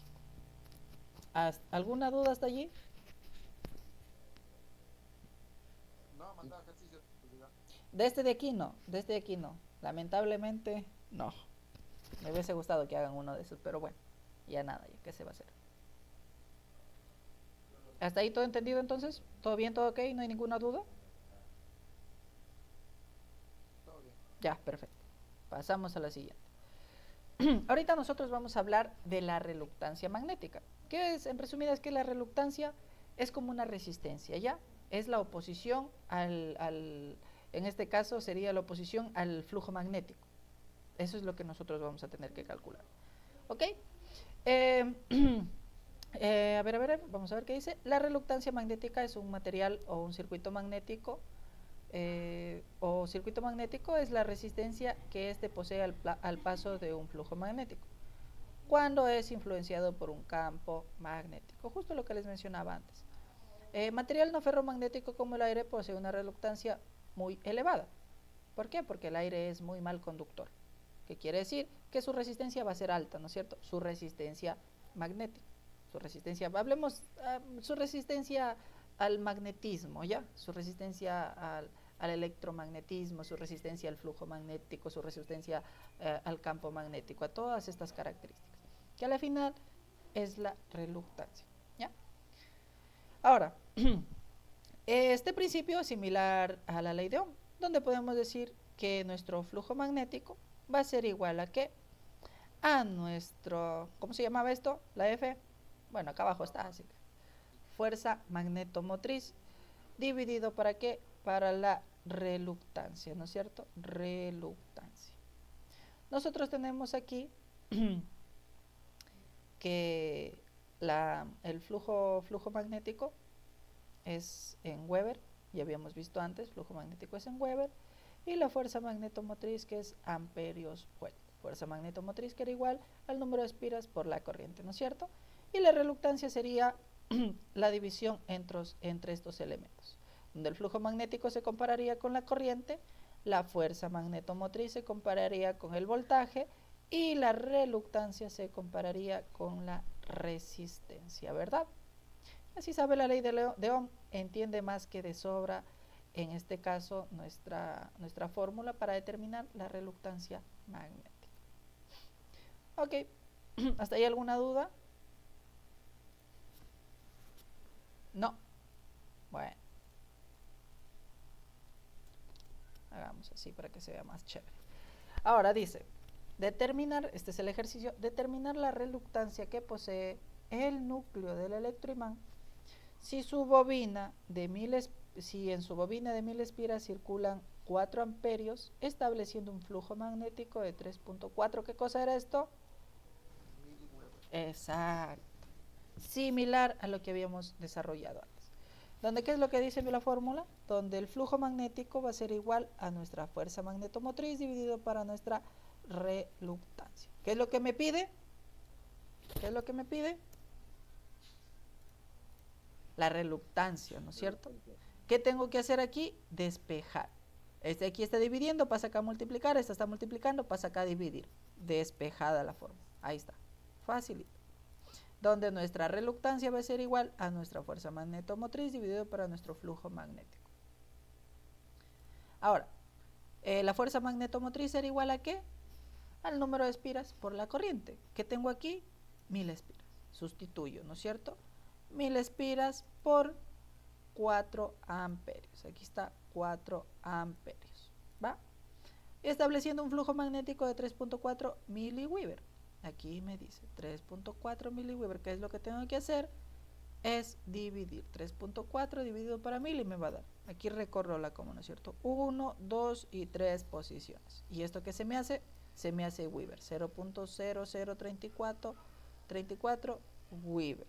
¿Alguna duda hasta allí? No, mandaba ejercicio. Desde de aquí no. Lamentablemente, no. Me hubiese gustado que hagan uno de esos, pero bueno, ya nada, ya qué se va a hacer. ¿Hasta ahí todo entendido entonces? ¿Todo bien, todo ok? ¿No hay ninguna duda? Todo bien. Ya, perfecto. Pasamos a la siguiente. Ahorita nosotros vamos a hablar de la reluctancia magnética. ¿Qué es? En resumidas, que la reluctancia es como una resistencia, ¿ya? Es la oposición en este caso sería la oposición al flujo magnético. Eso es lo que nosotros vamos a tener que calcular. ¿Ok? A ver, vamos a ver qué dice. La reluctancia magnética es un material o un circuito magnético, circuito magnético es la resistencia que éste posee al paso de un flujo magnético, cuando es influenciado por un campo magnético, justo lo que les mencionaba antes. Material no ferromagnético como el aire posee una reluctancia muy elevada. ¿Por qué? Porque el aire es muy mal conductor. ¿Qué quiere decir? Que su resistencia va a ser alta, ¿no es cierto? Su resistencia magnética. Su resistencia, hablemos, su resistencia al magnetismo, ¿ya? Su resistencia al electromagnetismo, su resistencia al flujo magnético, su resistencia al campo magnético, a todas estas características, que a la final es la reluctancia, ¿ya? Ahora, este principio es similar a la ley de Ohm, donde podemos decir que nuestro flujo magnético va a ser igual a ¿qué? A nuestro, ¿cómo se llamaba esto? La F. Bueno, acá abajo está, así que fuerza magnetomotriz dividido ¿para qué? Para la reluctancia, ¿no es cierto? Reluctancia. Nosotros tenemos aquí que el flujo magnético es en Weber, ya habíamos visto antes, flujo magnético es en Weber, y la fuerza magnetomotriz que es amperios vuelta. Fuerza magnetomotriz que era igual al número de espiras por la corriente, ¿no es cierto? Y la reluctancia sería la división entre estos elementos, donde el flujo magnético se compararía con la corriente, la fuerza magnetomotriz se compararía con el voltaje y la reluctancia se compararía con la resistencia, ¿verdad? Así sabe la ley de Ohm, entiende más que de sobra, en este caso, nuestra fórmula para determinar la reluctancia magnética. Ok, ¿hasta ahí alguna duda? No. Bueno. Hagamos así para que se vea más chévere. Ahora dice, determinar, este es el ejercicio, determinar la reluctancia que posee el núcleo del electroimán si en su bobina de 1000 espiras circulan 4 amperios, estableciendo un flujo magnético de 3.4. ¿Qué cosa era esto? Exacto. Similar a lo que habíamos desarrollado antes. ¿Dónde qué es lo que dice la fórmula? Donde el flujo magnético va a ser igual a nuestra fuerza magnetomotriz dividido para nuestra reluctancia. ¿Qué es lo que me pide? ¿Qué es lo que me pide? La reluctancia, ¿no es cierto? ¿Qué tengo que hacer aquí? Despejar. Este aquí está dividiendo, pasa acá a multiplicar, esta está multiplicando, pasa acá a dividir. Despejada la forma. Ahí está. Facilito. Donde nuestra reluctancia va a ser igual a nuestra fuerza magnetomotriz dividido para nuestro flujo magnético. Ahora, la fuerza magnetomotriz será igual a ¿qué? Al número de espiras por la corriente. ¿Qué tengo aquí? 1000 espiras. Sustituyo, ¿no es cierto? 1000 espiras por 4 amperios. Aquí está 4 amperios. ¿Va? Estableciendo un flujo magnético de 3.4 miliweber. Aquí me dice 3.4 miliweber. ¿Qué es lo que tengo que hacer? Es dividir 3.4 dividido para 1000 y me va a dar. Aquí recorro la coma, ¿no es cierto? 1, 2 y 3 posiciones. ¿Y esto qué se me hace? Se me hace Weber. 0.0034 Weber.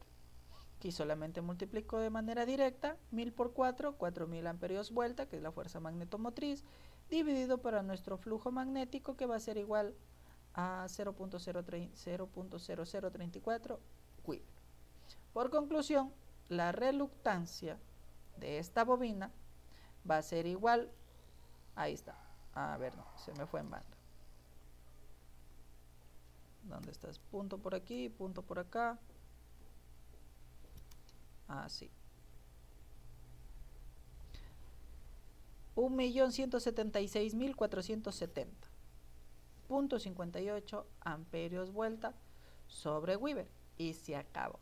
Aquí solamente multiplico de manera directa 1000 por 4, 4000 amperios vuelta, que es la fuerza magnetomotriz, dividido para nuestro flujo magnético, que va a ser igual a 0.0034 Weber. Por conclusión, la reluctancia de esta bobina va a ser igual Ahí está. A ver, no, se me fue en banda. ¿Dónde estás? Punto por aquí, punto por acá. Así. 1.176.470.58 amperios vuelta sobre Weber. Y se acabó.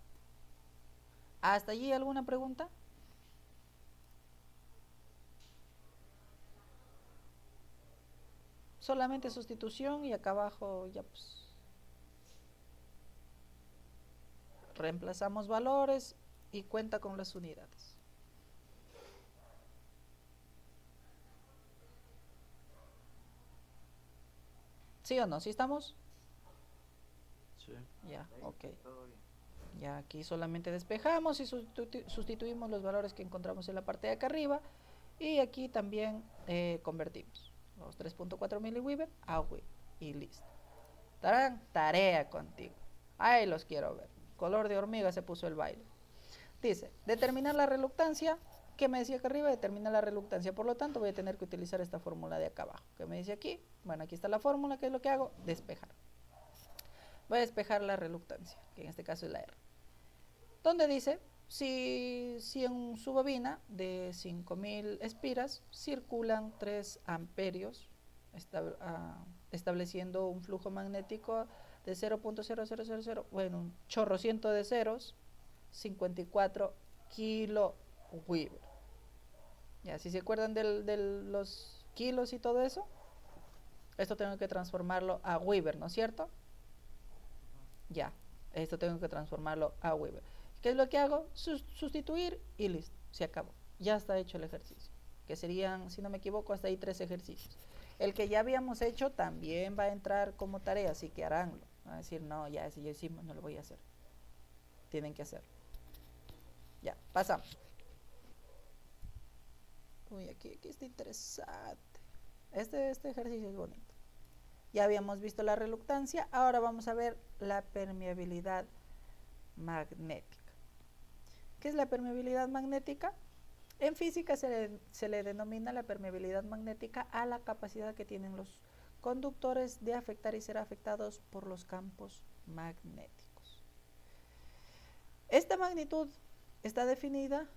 ¿Hasta allí alguna pregunta? Solamente sustitución y acá abajo ya pues reemplazamos valores y cuenta con las unidades. ¿Sí o no? ¿Sí estamos? Sí. Ya, ok. Ya aquí solamente despejamos y sustituimos los valores que encontramos en la parte de acá arriba. Y aquí también convertimos los 3.4 miliweber a Weber. Y listo. Tarea contigo. Ahí los quiero ver. Color de hormiga se puso el baile. Dice, determinar la reluctancia. ¿Qué me decía acá arriba? Determinar la reluctancia. Por lo tanto, voy a tener que utilizar esta fórmula de acá abajo. ¿Qué me dice aquí? Bueno, aquí está la fórmula. ¿Qué es lo que hago? Despejar. Voy a despejar la reluctancia, que en este caso es la R. Donde dice, si en su bobina de 5000 espiras circulan 3 amperios, estableciendo un flujo magnético de 0.0000, bueno, un chorrociento de ceros, 54 kiloweber. Ya, si se acuerdan de los kilos y todo eso, esto tengo que transformarlo a Weber, ¿no es cierto? Ya, esto tengo que transformarlo a Weber. ¿Qué es lo que hago? Sustituir y listo, se acabó. Ya está hecho el ejercicio, que serían, si no me equivoco, hasta ahí 3 ejercicios. El que ya habíamos hecho también va a entrar como tarea, así que haránlo. Va a decir, no, ya, si ya hicimos, no lo voy a hacer. Tienen que hacerlo. Ya, pasamos. Uy, aquí está interesante. Este ejercicio es bonito. Ya habíamos visto la reluctancia, ahora vamos a ver la permeabilidad magnética. ¿Qué es la permeabilidad magnética? En física se le denomina la permeabilidad magnética a la capacidad que tienen los conductores de afectar y ser afectados por los campos magnéticos. Esta magnitud está definida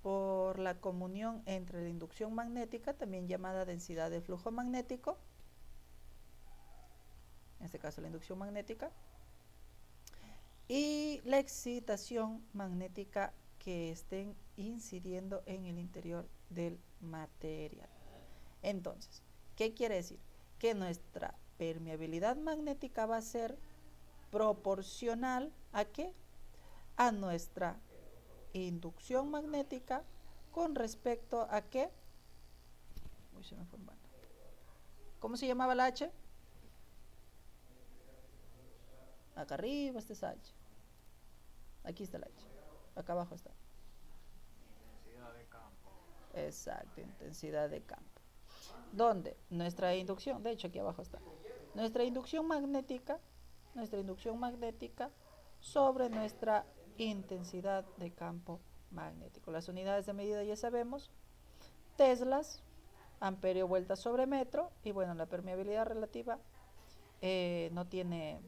por la comunión entre la inducción magnética, también llamada densidad de flujo magnético, en este caso la inducción magnética, y la excitación magnética que estén incidiendo en el interior del material. Entonces, ¿qué quiere decir? Que nuestra permeabilidad magnética va a ser proporcional ¿a qué? A nuestra inducción magnética con respecto a qué. Uy, se me fue en vano. ¿Cómo se llamaba la H? Acá arriba está esa H. Aquí está la H. Acá abajo está. Intensidad de campo. Exacto, intensidad de campo. ¿Dónde? Nuestra inducción, de hecho aquí abajo está. Nuestra inducción magnética sobre nuestra intensidad de campo magnético. Las unidades de medida ya sabemos, teslas, amperio vuelta sobre metro, y bueno, la permeabilidad relativa no tiene,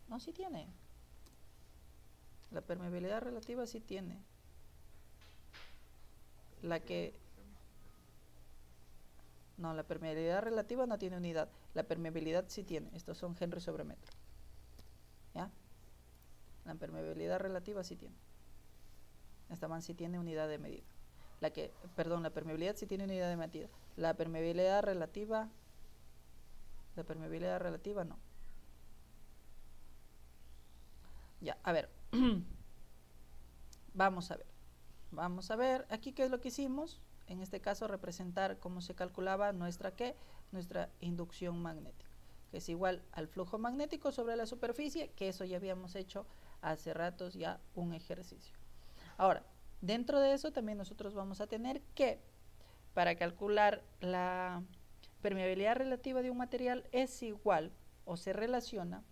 no, sí tiene. La permeabilidad relativa sí tiene. La permeabilidad relativa no tiene unidad. La permeabilidad sí tiene. Estos son Henry sobre metro. ¿Ya? La permeabilidad relativa sí tiene. Esta man sí tiene unidad de medida. La permeabilidad sí tiene unidad de medida. La permeabilidad relativa no. Ya, a ver. Vamos a ver, aquí qué es lo que hicimos. En este caso representar cómo se calculaba nuestra inducción magnética, que es igual al flujo magnético sobre la superficie, que eso ya habíamos hecho hace ratos ya un ejercicio. Ahora, dentro de eso también nosotros vamos a tener que, para calcular la permeabilidad relativa de un material, es igual o se relaciona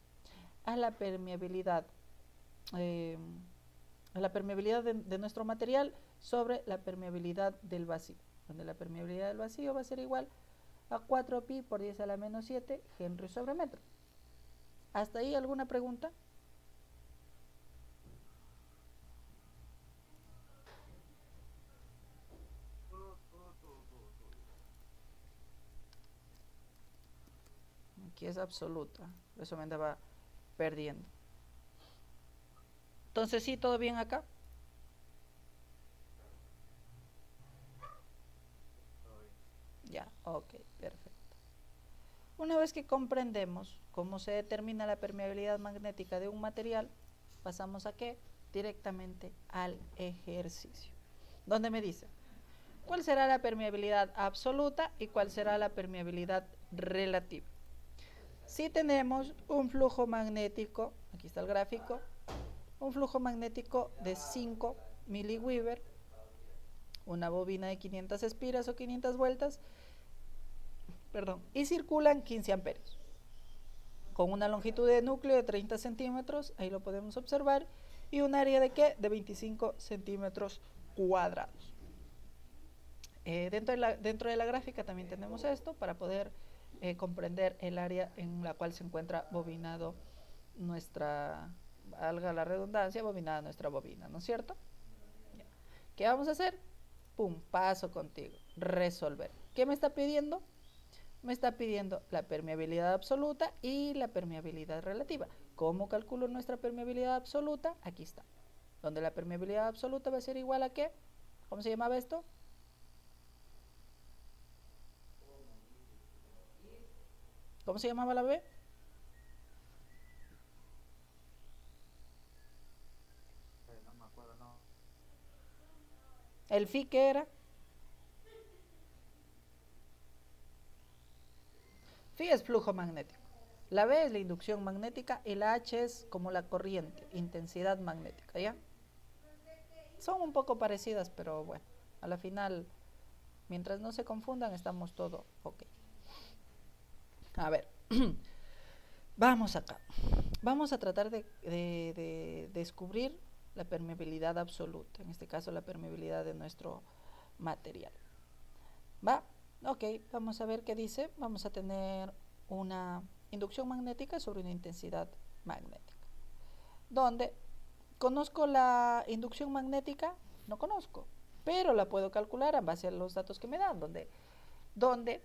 a la permeabilidad de nuestro material sobre la permeabilidad del vacío. donde la permeabilidad del vacío va a ser igual a 4pi por 10 a la menos 7 Henry sobre metro. ¿Hasta ahí alguna pregunta? Aquí es absoluta, por eso me andaba perdiendo. Entonces, ¿sí, todo bien acá? Ya, ok, perfecto. Una vez que comprendemos cómo se determina la permeabilidad magnética de un material, pasamos a qué? Directamente al ejercicio, donde me dice cuál será la permeabilidad absoluta y cuál será la permeabilidad relativa. Si tenemos un flujo magnético, aquí está el gráfico, un flujo magnético de 5 miliweber, una bobina de 500 espiras o 500 vueltas, y circulan 15 amperios, con una longitud de núcleo de 30 centímetros, ahí lo podemos observar, y un área de ¿qué? De 25 centímetros cuadrados. Dentro de la gráfica también tenemos esto para poder comprender el área en la cual se encuentra bobinado nuestra, valga la redundancia, bobinada nuestra bobina, ¿no es cierto? ¿Qué vamos a hacer? Pum, paso contigo, resolver. ¿Qué me está pidiendo? Me está pidiendo la permeabilidad absoluta y la permeabilidad relativa. ¿Cómo calculo nuestra permeabilidad absoluta? Aquí está, donde la permeabilidad absoluta va a ser igual a ¿qué? ¿Cómo se llamaba esto? ¿Cómo se llamaba la B? No me acuerdo, no. El phi, ¿qué era? Phi es flujo magnético. La B es la inducción magnética y la H es como la corriente, intensidad magnética, ¿ya? Son un poco parecidas, pero bueno, a la final, mientras no se confundan, estamos todo ok. A ver, vamos acá. Vamos a tratar de descubrir la permeabilidad absoluta, en este caso la permeabilidad de nuestro material. ¿Va? Ok, vamos a ver qué dice. Vamos a tener una inducción magnética sobre una intensidad magnética. ¿Dónde? ¿Conozco la inducción magnética? No conozco, pero la puedo calcular en base a los datos que me dan, donde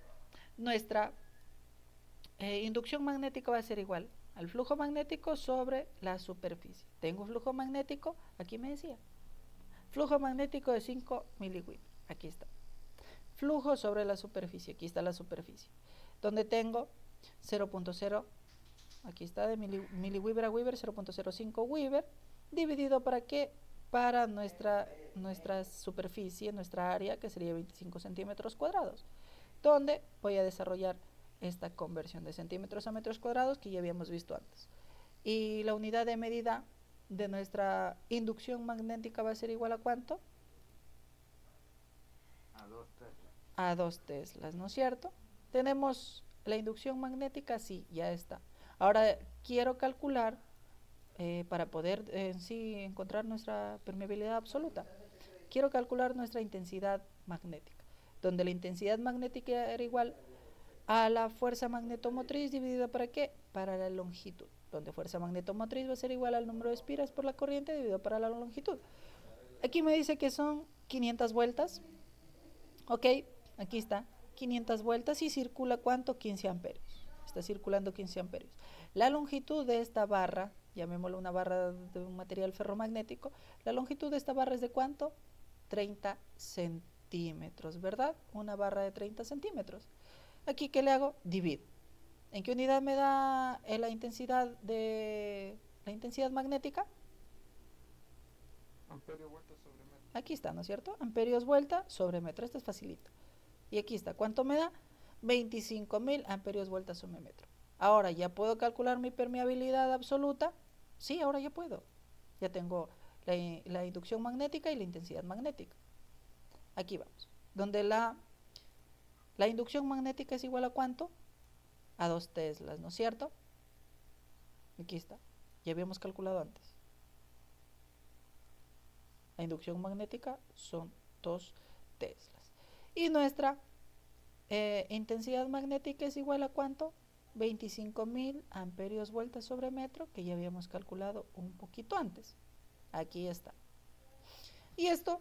nuestra inducción magnética va a ser igual al flujo magnético sobre la superficie. Tengo un flujo magnético, aquí me decía, flujo magnético de 5 miliweber, aquí está. Flujo sobre la superficie, aquí está la superficie, donde tengo 0.0, aquí está de miliweber a weber, 0.05 weber, dividido ¿para qué? Para nuestra superficie, nuestra área, que sería 25 centímetros cuadrados, donde voy a desarrollar esta conversión de centímetros a metros cuadrados que ya habíamos visto antes. Y la unidad de medida de nuestra inducción magnética va a ser igual a ¿cuánto? A 2 teslas. A 2 teslas, ¿no es cierto? Tenemos la inducción magnética, sí, ya está. Ahora quiero calcular, para poder en sí encontrar nuestra permeabilidad absoluta, quiero calcular nuestra intensidad magnética, donde la intensidad magnética era igual a la fuerza magnetomotriz dividida ¿para qué? Para la longitud, donde fuerza magnetomotriz va a ser igual al número de espiras por la corriente dividido para la longitud. Aquí me dice que son 500 vueltas, ok, aquí está, 500 vueltas y circula ¿cuánto? 15 amperios, está circulando 15 amperios. La longitud de esta barra, llamémoslo una barra de un material ferromagnético, la longitud de esta barra es de ¿cuánto? 30 centímetros, ¿verdad? Una barra de 30 centímetros. Aquí, ¿qué le hago? Divido. ¿En qué unidad me da la intensidad magnética? Amperio vuelta sobre metro. Aquí está, ¿no es cierto? Amperios vuelta sobre metro. Esto es facilito. Y aquí está. ¿Cuánto me da? 25.000 amperios vuelta sobre metro. Ahora, ¿ya puedo calcular mi permeabilidad absoluta? Sí, ahora ya puedo. Ya tengo la inducción magnética y la intensidad magnética. Aquí vamos. Donde la inducción magnética es igual a ¿cuánto? A 2 teslas, ¿no es cierto? Aquí está. Ya habíamos calculado antes. La inducción magnética son 2 teslas. Y nuestra intensidad magnética es igual a ¿cuánto? 25.000 amperios vueltas sobre metro, que ya habíamos calculado un poquito antes. Aquí está. Y esto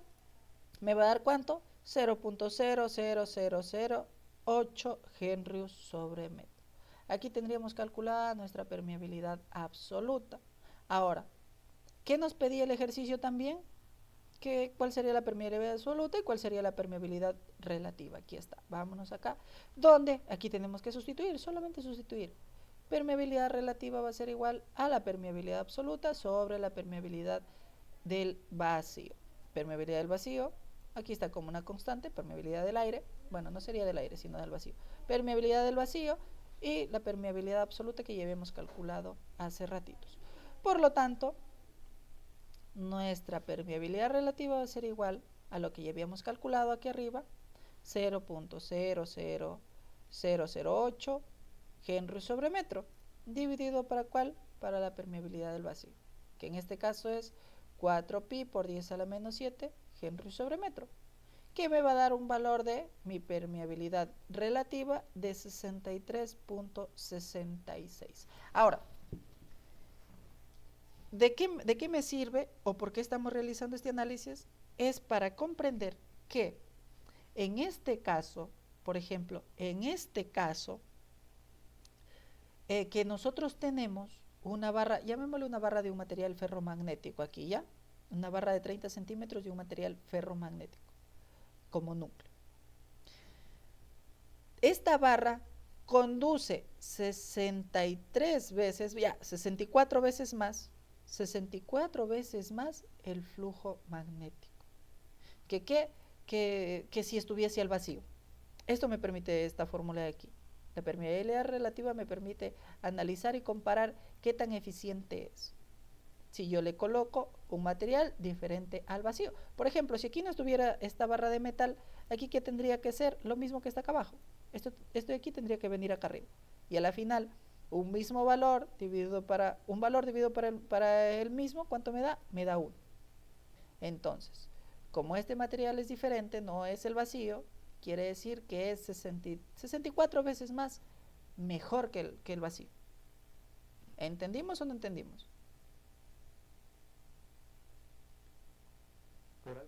me va a dar ¿cuánto? 0.00008 henrios sobre metro. Aquí tendríamos calculada nuestra permeabilidad absoluta. Ahora, ¿qué nos pedía el ejercicio también? ¿Cuál sería la permeabilidad absoluta y cuál sería la permeabilidad relativa? Aquí está, vámonos acá, donde aquí tenemos que sustituir, solamente sustituir. Permeabilidad relativa va a ser igual a la permeabilidad absoluta sobre la permeabilidad del vacío. Permeabilidad del vacío, aquí está como una constante, permeabilidad del aire, bueno, no sería del aire, sino del vacío. Permeabilidad del vacío y la permeabilidad absoluta que ya habíamos calculado hace ratitos. Por lo tanto, nuestra permeabilidad relativa va a ser igual a lo que ya habíamos calculado aquí arriba, 0.00008 henry sobre metro, dividido ¿para cuál? Para la permeabilidad del vacío, que en este caso es 4pi por 10 a la menos 7 henry sobre metro, que me va a dar un valor de mi permeabilidad relativa de 63.66. Ahora, ¿de qué me sirve o por qué estamos realizando este análisis? Es para comprender que en este caso, por ejemplo, en este caso, que nosotros tenemos una barra, llamémosle una barra de un material ferromagnético aquí, ¿ya? Una barra de 30 centímetros de un material ferromagnético como núcleo. Esta barra conduce 64 veces más 64 veces más el flujo magnético que si estuviese al vacío. Esto me permite esta fórmula de aquí. La permeabilidad relativa me permite analizar y comparar qué tan eficiente es si yo le coloco un material diferente al vacío. Por ejemplo, si aquí no estuviera esta barra de metal, aquí ¿qué tendría que ser? Lo mismo que está acá abajo. Esto de aquí tendría que venir acá arriba. Y a la final, un mismo valor dividido para el mismo, ¿cuánto me da? Me da 1. Entonces, como este material es diferente, no es el vacío, quiere decir que es 64 veces más mejor que el vacío. ¿Entendimos o no entendimos? Por ahí.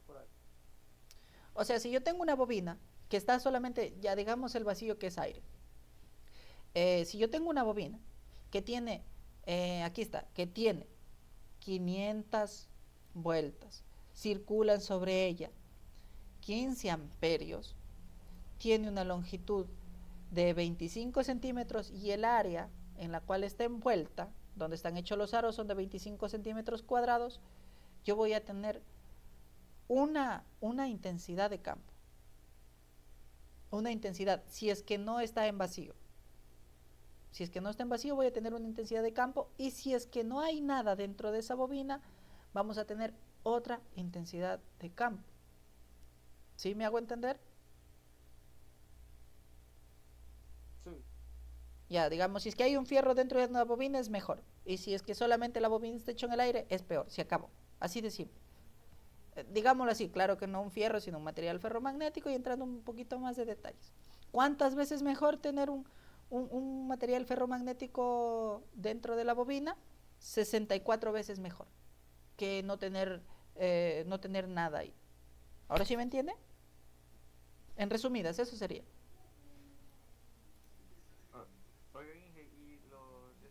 O sea, si yo tengo una bobina que está solamente, ya digamos el vacío que es aire. Si yo tengo una bobina que tiene, aquí está, que tiene 500 vueltas, circulan sobre ella 15 amperios, tiene una longitud de 25 centímetros y el área en la cual está envuelta, donde están hechos los aros, son de 25 centímetros cuadrados, yo voy a tener una intensidad de campo. Una intensidad, si es que no está en vacío. Si es que no está en vacío, voy a tener una intensidad de campo, y si es que no hay nada dentro de esa bobina, vamos a tener otra intensidad de campo. ¿Sí me hago entender? Sí. Ya, digamos, si es que hay un fierro dentro de una bobina, es mejor. Y si es que solamente la bobina está hecha en el aire, es peor, se acabó. Así de simple. Digámoslo así, claro que no un fierro, sino un material ferromagnético, y entrando un poquito más de detalles. ¿Cuántas veces mejor tener un material ferromagnético dentro de la bobina? 64 veces mejor que no tener nada ahí. ¿Ahora sí me entiende? En resumidas, eso sería. Oiga, Inge, ¿y eso de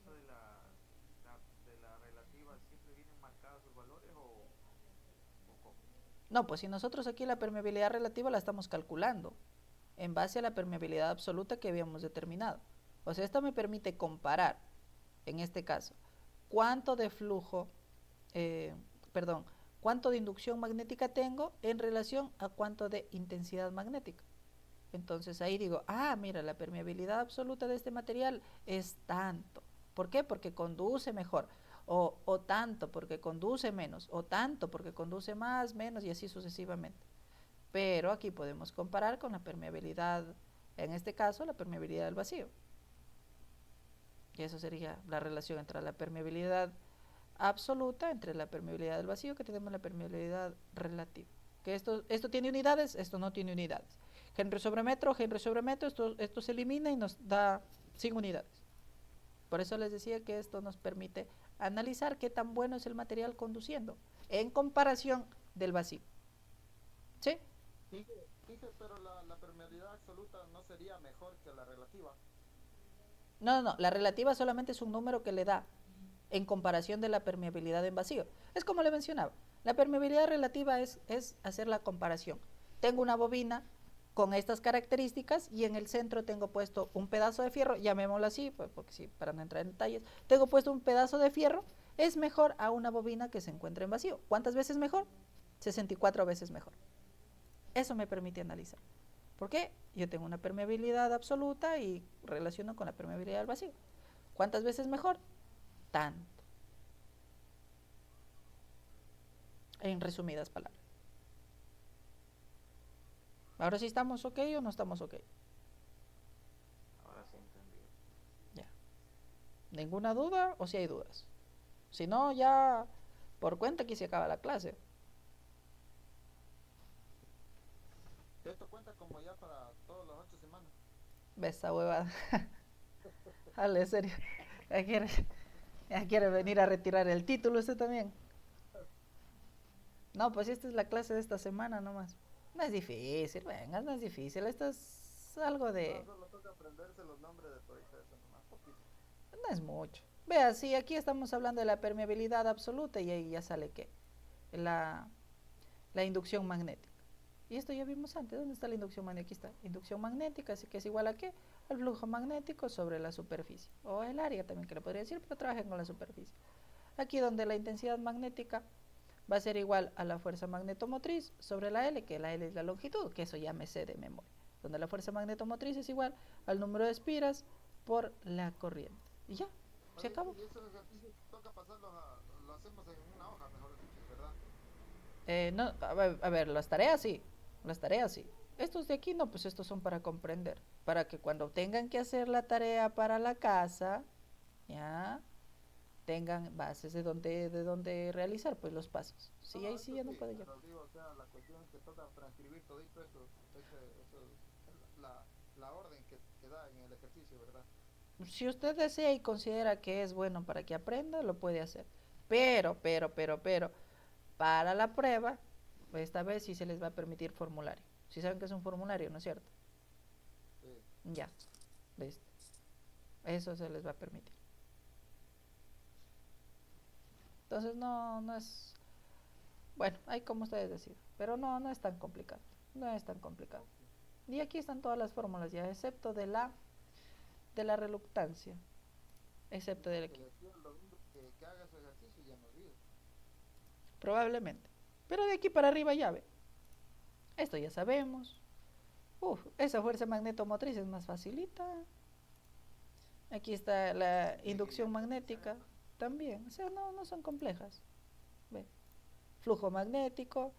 la relativa siempre vienen marcados sus valores o cómo? No, pues si nosotros aquí la permeabilidad relativa la estamos calculando en base a la permeabilidad absoluta que habíamos determinado. O sea, esto me permite comparar, en este caso, cuánto de flujo, cuánto de inducción magnética tengo en relación a cuánto de intensidad magnética. Entonces ahí digo, mira, la permeabilidad absoluta de este material es tanto. ¿Por qué? Porque conduce mejor. O tanto porque conduce menos. O tanto porque conduce más, menos, y así sucesivamente. Pero aquí podemos comparar con la permeabilidad, en este caso, la permeabilidad del vacío. Y eso sería la relación entre la permeabilidad absoluta, entre la permeabilidad del vacío, que tenemos la permeabilidad relativa. Que esto tiene unidades, esto no tiene unidades. Henry sobre metro, esto se elimina y nos da 100 unidades. Por eso les decía que esto nos permite analizar qué tan bueno es el material conduciendo en comparación del vacío. ¿Sí? Dije, pero la permeabilidad absoluta no sería mejor que la relativa. No, la relativa solamente es un número que le da en comparación de la permeabilidad en vacío. Es como le mencionaba, la permeabilidad relativa es hacer la comparación. Tengo una bobina con estas características y en el centro tengo puesto un pedazo de fierro, llamémoslo así, pues porque sí, para no entrar en detalles, tengo puesto un pedazo de fierro, es mejor a una bobina que se encuentra en vacío. ¿Cuántas veces mejor? 64 veces mejor. Eso me permite analizar. ¿Por qué? Yo tengo una permeabilidad absoluta y relaciono con la permeabilidad del vacío. ¿Cuántas veces mejor? Tanto. En resumidas palabras. Ahora sí estamos ok o no estamos ok. Ahora sí entendí. Ya. ¿Ninguna duda o si hay dudas? Si no, ya por cuenta que se acaba la clase. Esto cuenta como ya para todas las 8 semanas. Ve esa huevada. Dale, en serio. Ya quiere venir a retirar el título usted también. No, pues esta es la clase de esta semana nomás. No es difícil, venga, no es difícil. Esto es algo de... No, solo toca aprenderse los nombres de todo eso nomás, poquito. No es mucho. Vea, sí, aquí estamos hablando de la permeabilidad absoluta y ahí ya sale que la inducción magnética. Y esto ya vimos antes. ¿Dónde está la inducción magnética? Aquí está. Inducción magnética, así que es igual a ¿qué? Al flujo magnético sobre la superficie. O el área también que le podría decir, pero trabajen con la superficie. Aquí donde la intensidad magnética va a ser igual a la fuerza magnetomotriz sobre la L, que la L es la longitud, que eso ya me sé de memoria. Donde la fuerza magnetomotriz es igual al número de espiras por la corriente. Y ya, se acabó. Y esos ejercicios toca pasarlos lo hacemos en una hoja, mejor dicho, ¿verdad? No, a ver, las tareas sí. Estos de aquí no, pues estos son para comprender. Para que cuando tengan que hacer la tarea para la casa, ya tengan bases de donde realizar pues los pasos. Sí, ahí sí ya no puede ya. Pero digo, o sea, la cuestión es que toca transcribir todito eso, la orden que da en el ejercicio, ¿verdad? Si usted desea y considera que es bueno para que aprenda, lo puede hacer. Pero, para la prueba, esta vez sí se les va a permitir formulario. Si saben que es un formulario, ¿no es cierto? Sí. Ya, listo. Eso se les va a permitir. Entonces no es... Bueno, hay como ustedes deciden. Pero no es tan complicado. No es tan complicado. Y aquí están todas las fórmulas ya, excepto de la reluctancia. Excepto del Que haga su ejercicio y ya me olvido. probablemente. Pero de aquí para arriba ya ve. Esto ya sabemos. Esa fuerza magnetomotriz es más facilita. Aquí está la inducción magnética también. O sea, no son complejas. Ve. Flujo magnético,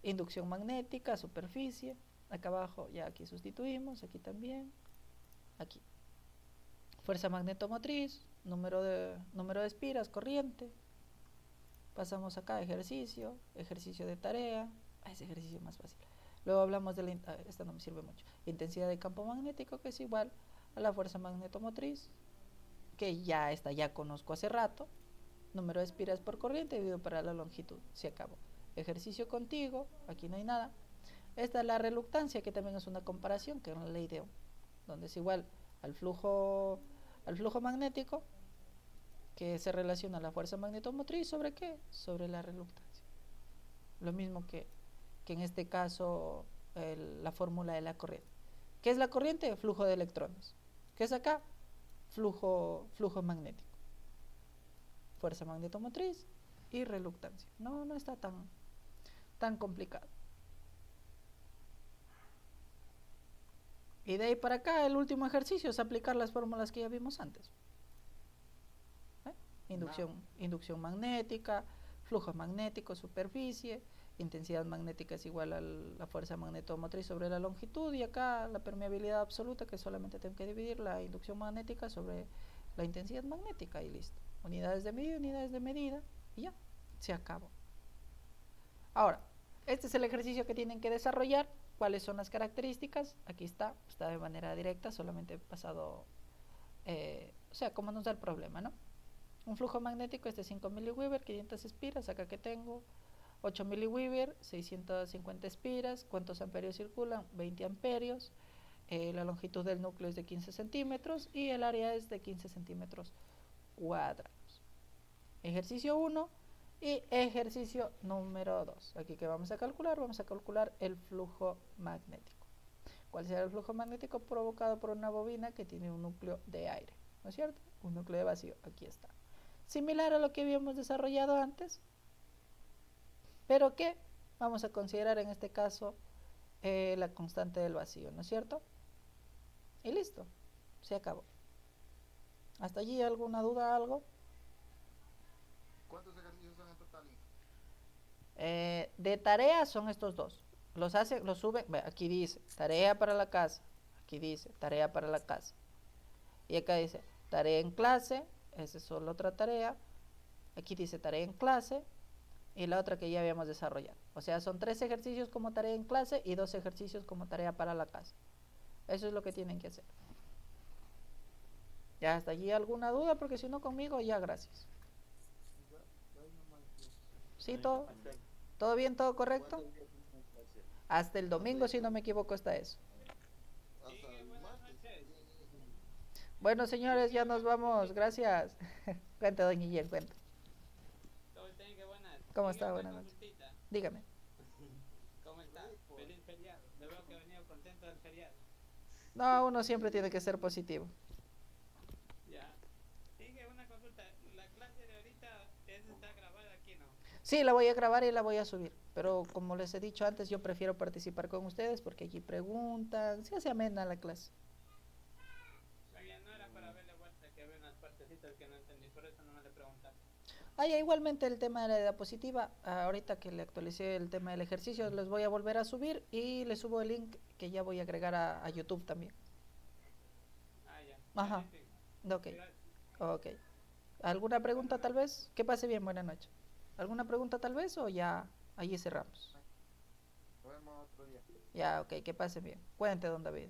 inducción magnética, superficie. Acá abajo ya aquí sustituimos, aquí también. Aquí. Fuerza magnetomotriz, número de espiras, corriente. Pasamos acá, ejercicio de tarea. Ese ejercicio es más fácil. Luego hablamos de esta no me sirve mucho. Intensidad de campo magnético, que es igual a la fuerza magnetomotriz, que ya conozco hace rato. Número de espiras por corriente dividido para la longitud. Se acabó. Ejercicio contigo, aquí no hay nada. Esta es la reluctancia, que también es una comparación, que es la ley de Ohm, donde es igual al flujo magnético, que se relaciona a la fuerza magnetomotriz, ¿sobre qué? Sobre la reluctancia. Lo mismo que en este caso la fórmula de la corriente. ¿Qué es la corriente? Flujo de electrones. ¿Qué es acá? Flujo magnético. Fuerza magnetomotriz y reluctancia. No está tan complicado. Y de ahí para acá el último ejercicio es aplicar las fórmulas que ya vimos antes. Inducción magnética, flujo magnético, superficie, intensidad magnética es igual a la fuerza magnetomotriz sobre la longitud, y acá la permeabilidad absoluta, que solamente tengo que dividir la inducción magnética sobre la intensidad magnética y listo. Unidades de medida y ya, se acabó. Ahora, este es el ejercicio que tienen que desarrollar ¿Cuáles son las características? Aquí está de manera directa, solamente he pasado, o sea, como nos da el problema, ¿no? Un flujo magnético es de 5 milliweber, 500 espiras, acá que tengo, 8 milliweber, 650 espiras, ¿cuántos amperios circulan? 20 amperios, la longitud del núcleo es de 15 centímetros y el área es de 15 centímetros cuadrados. Ejercicio 1 y ejercicio número 2. Aquí que vamos a calcular el flujo magnético. ¿Cuál será el flujo magnético? Provocado por una bobina que tiene un núcleo de aire, ¿no es cierto? Un núcleo de vacío, aquí está. Similar a lo que habíamos desarrollado antes, pero que vamos a considerar en este caso la constante del vacío, ¿no es cierto? Y listo, se acabó. ¿Hasta allí alguna duda, algo? ¿Cuántos ejercicios son en total, Inge? De tarea son estos dos. Los suben, aquí dice tarea para la casa, aquí dice tarea para la casa. Y acá dice tarea en clase, esa es solo otra tarea. Aquí dice tarea en clase y la otra que ya habíamos desarrollado. O sea, son 3 ejercicios como tarea en clase y 2 ejercicios como tarea para la casa. Eso es lo que tienen que hacer. ¿Ya hasta allí alguna duda? Porque si no conmigo, ya gracias. ¿Sí? ¿Todo bien? ¿Todo correcto? ¿Cuántos días tiene clase? Hasta el domingo, si no me equivoco, está eso. Hasta el martes. Bueno, señores, ya nos vamos. Gracias. Cuente, don Guillén, cuente. ¿Cómo está? Buenas noches. Dígame. ¿Cómo está? Feliz feriado. Le veo que ha venido contento del feriado. No, uno siempre tiene que ser positivo. Ya. Sigue una consulta. La clase de ahorita está grabada aquí, ¿no? Sí, la voy a grabar y la voy a subir. Pero como les he dicho antes, yo prefiero participar con ustedes porque aquí preguntan. Se hace amena la clase. Oye, no era para verle vuelta, que había unas partecitas que no entendí, por eso no me le preguntaba. Igualmente el tema de la diapositiva, ahorita que le actualicé el tema del ejercicio, les voy a volver a subir y les subo el link que ya voy a agregar a YouTube también. Ah, ya. Ajá. Sí, sí. Ok, Gracias. ok. ¿Alguna pregunta tal vez? Que pase bien, buena noche. ¿Alguna pregunta tal vez o ya allí cerramos? Nos vemos otro día. Ya, ok, que pase bien. Cuente, don David.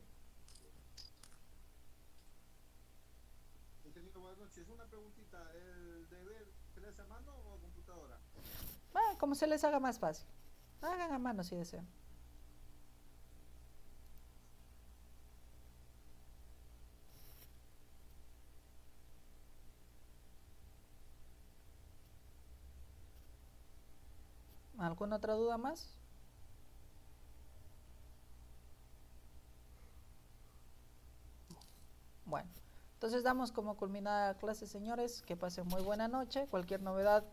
Ingeniero, buenas noches. Una preguntita. ¿El deber se le hace a mano o a computadora? Como se les haga más fácil. Hagan a mano si desean. ¿Alguna otra duda más? Bueno, entonces damos como culminada la clase, señores. Que pasen muy buena noche. Cualquier novedad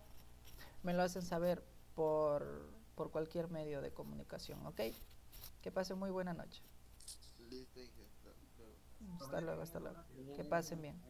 me lo hacen saber por cualquier medio de comunicación, ¿ok? Que pasen muy buena noche. Listo, Inge. Hasta luego, hasta luego. Que pasen bien.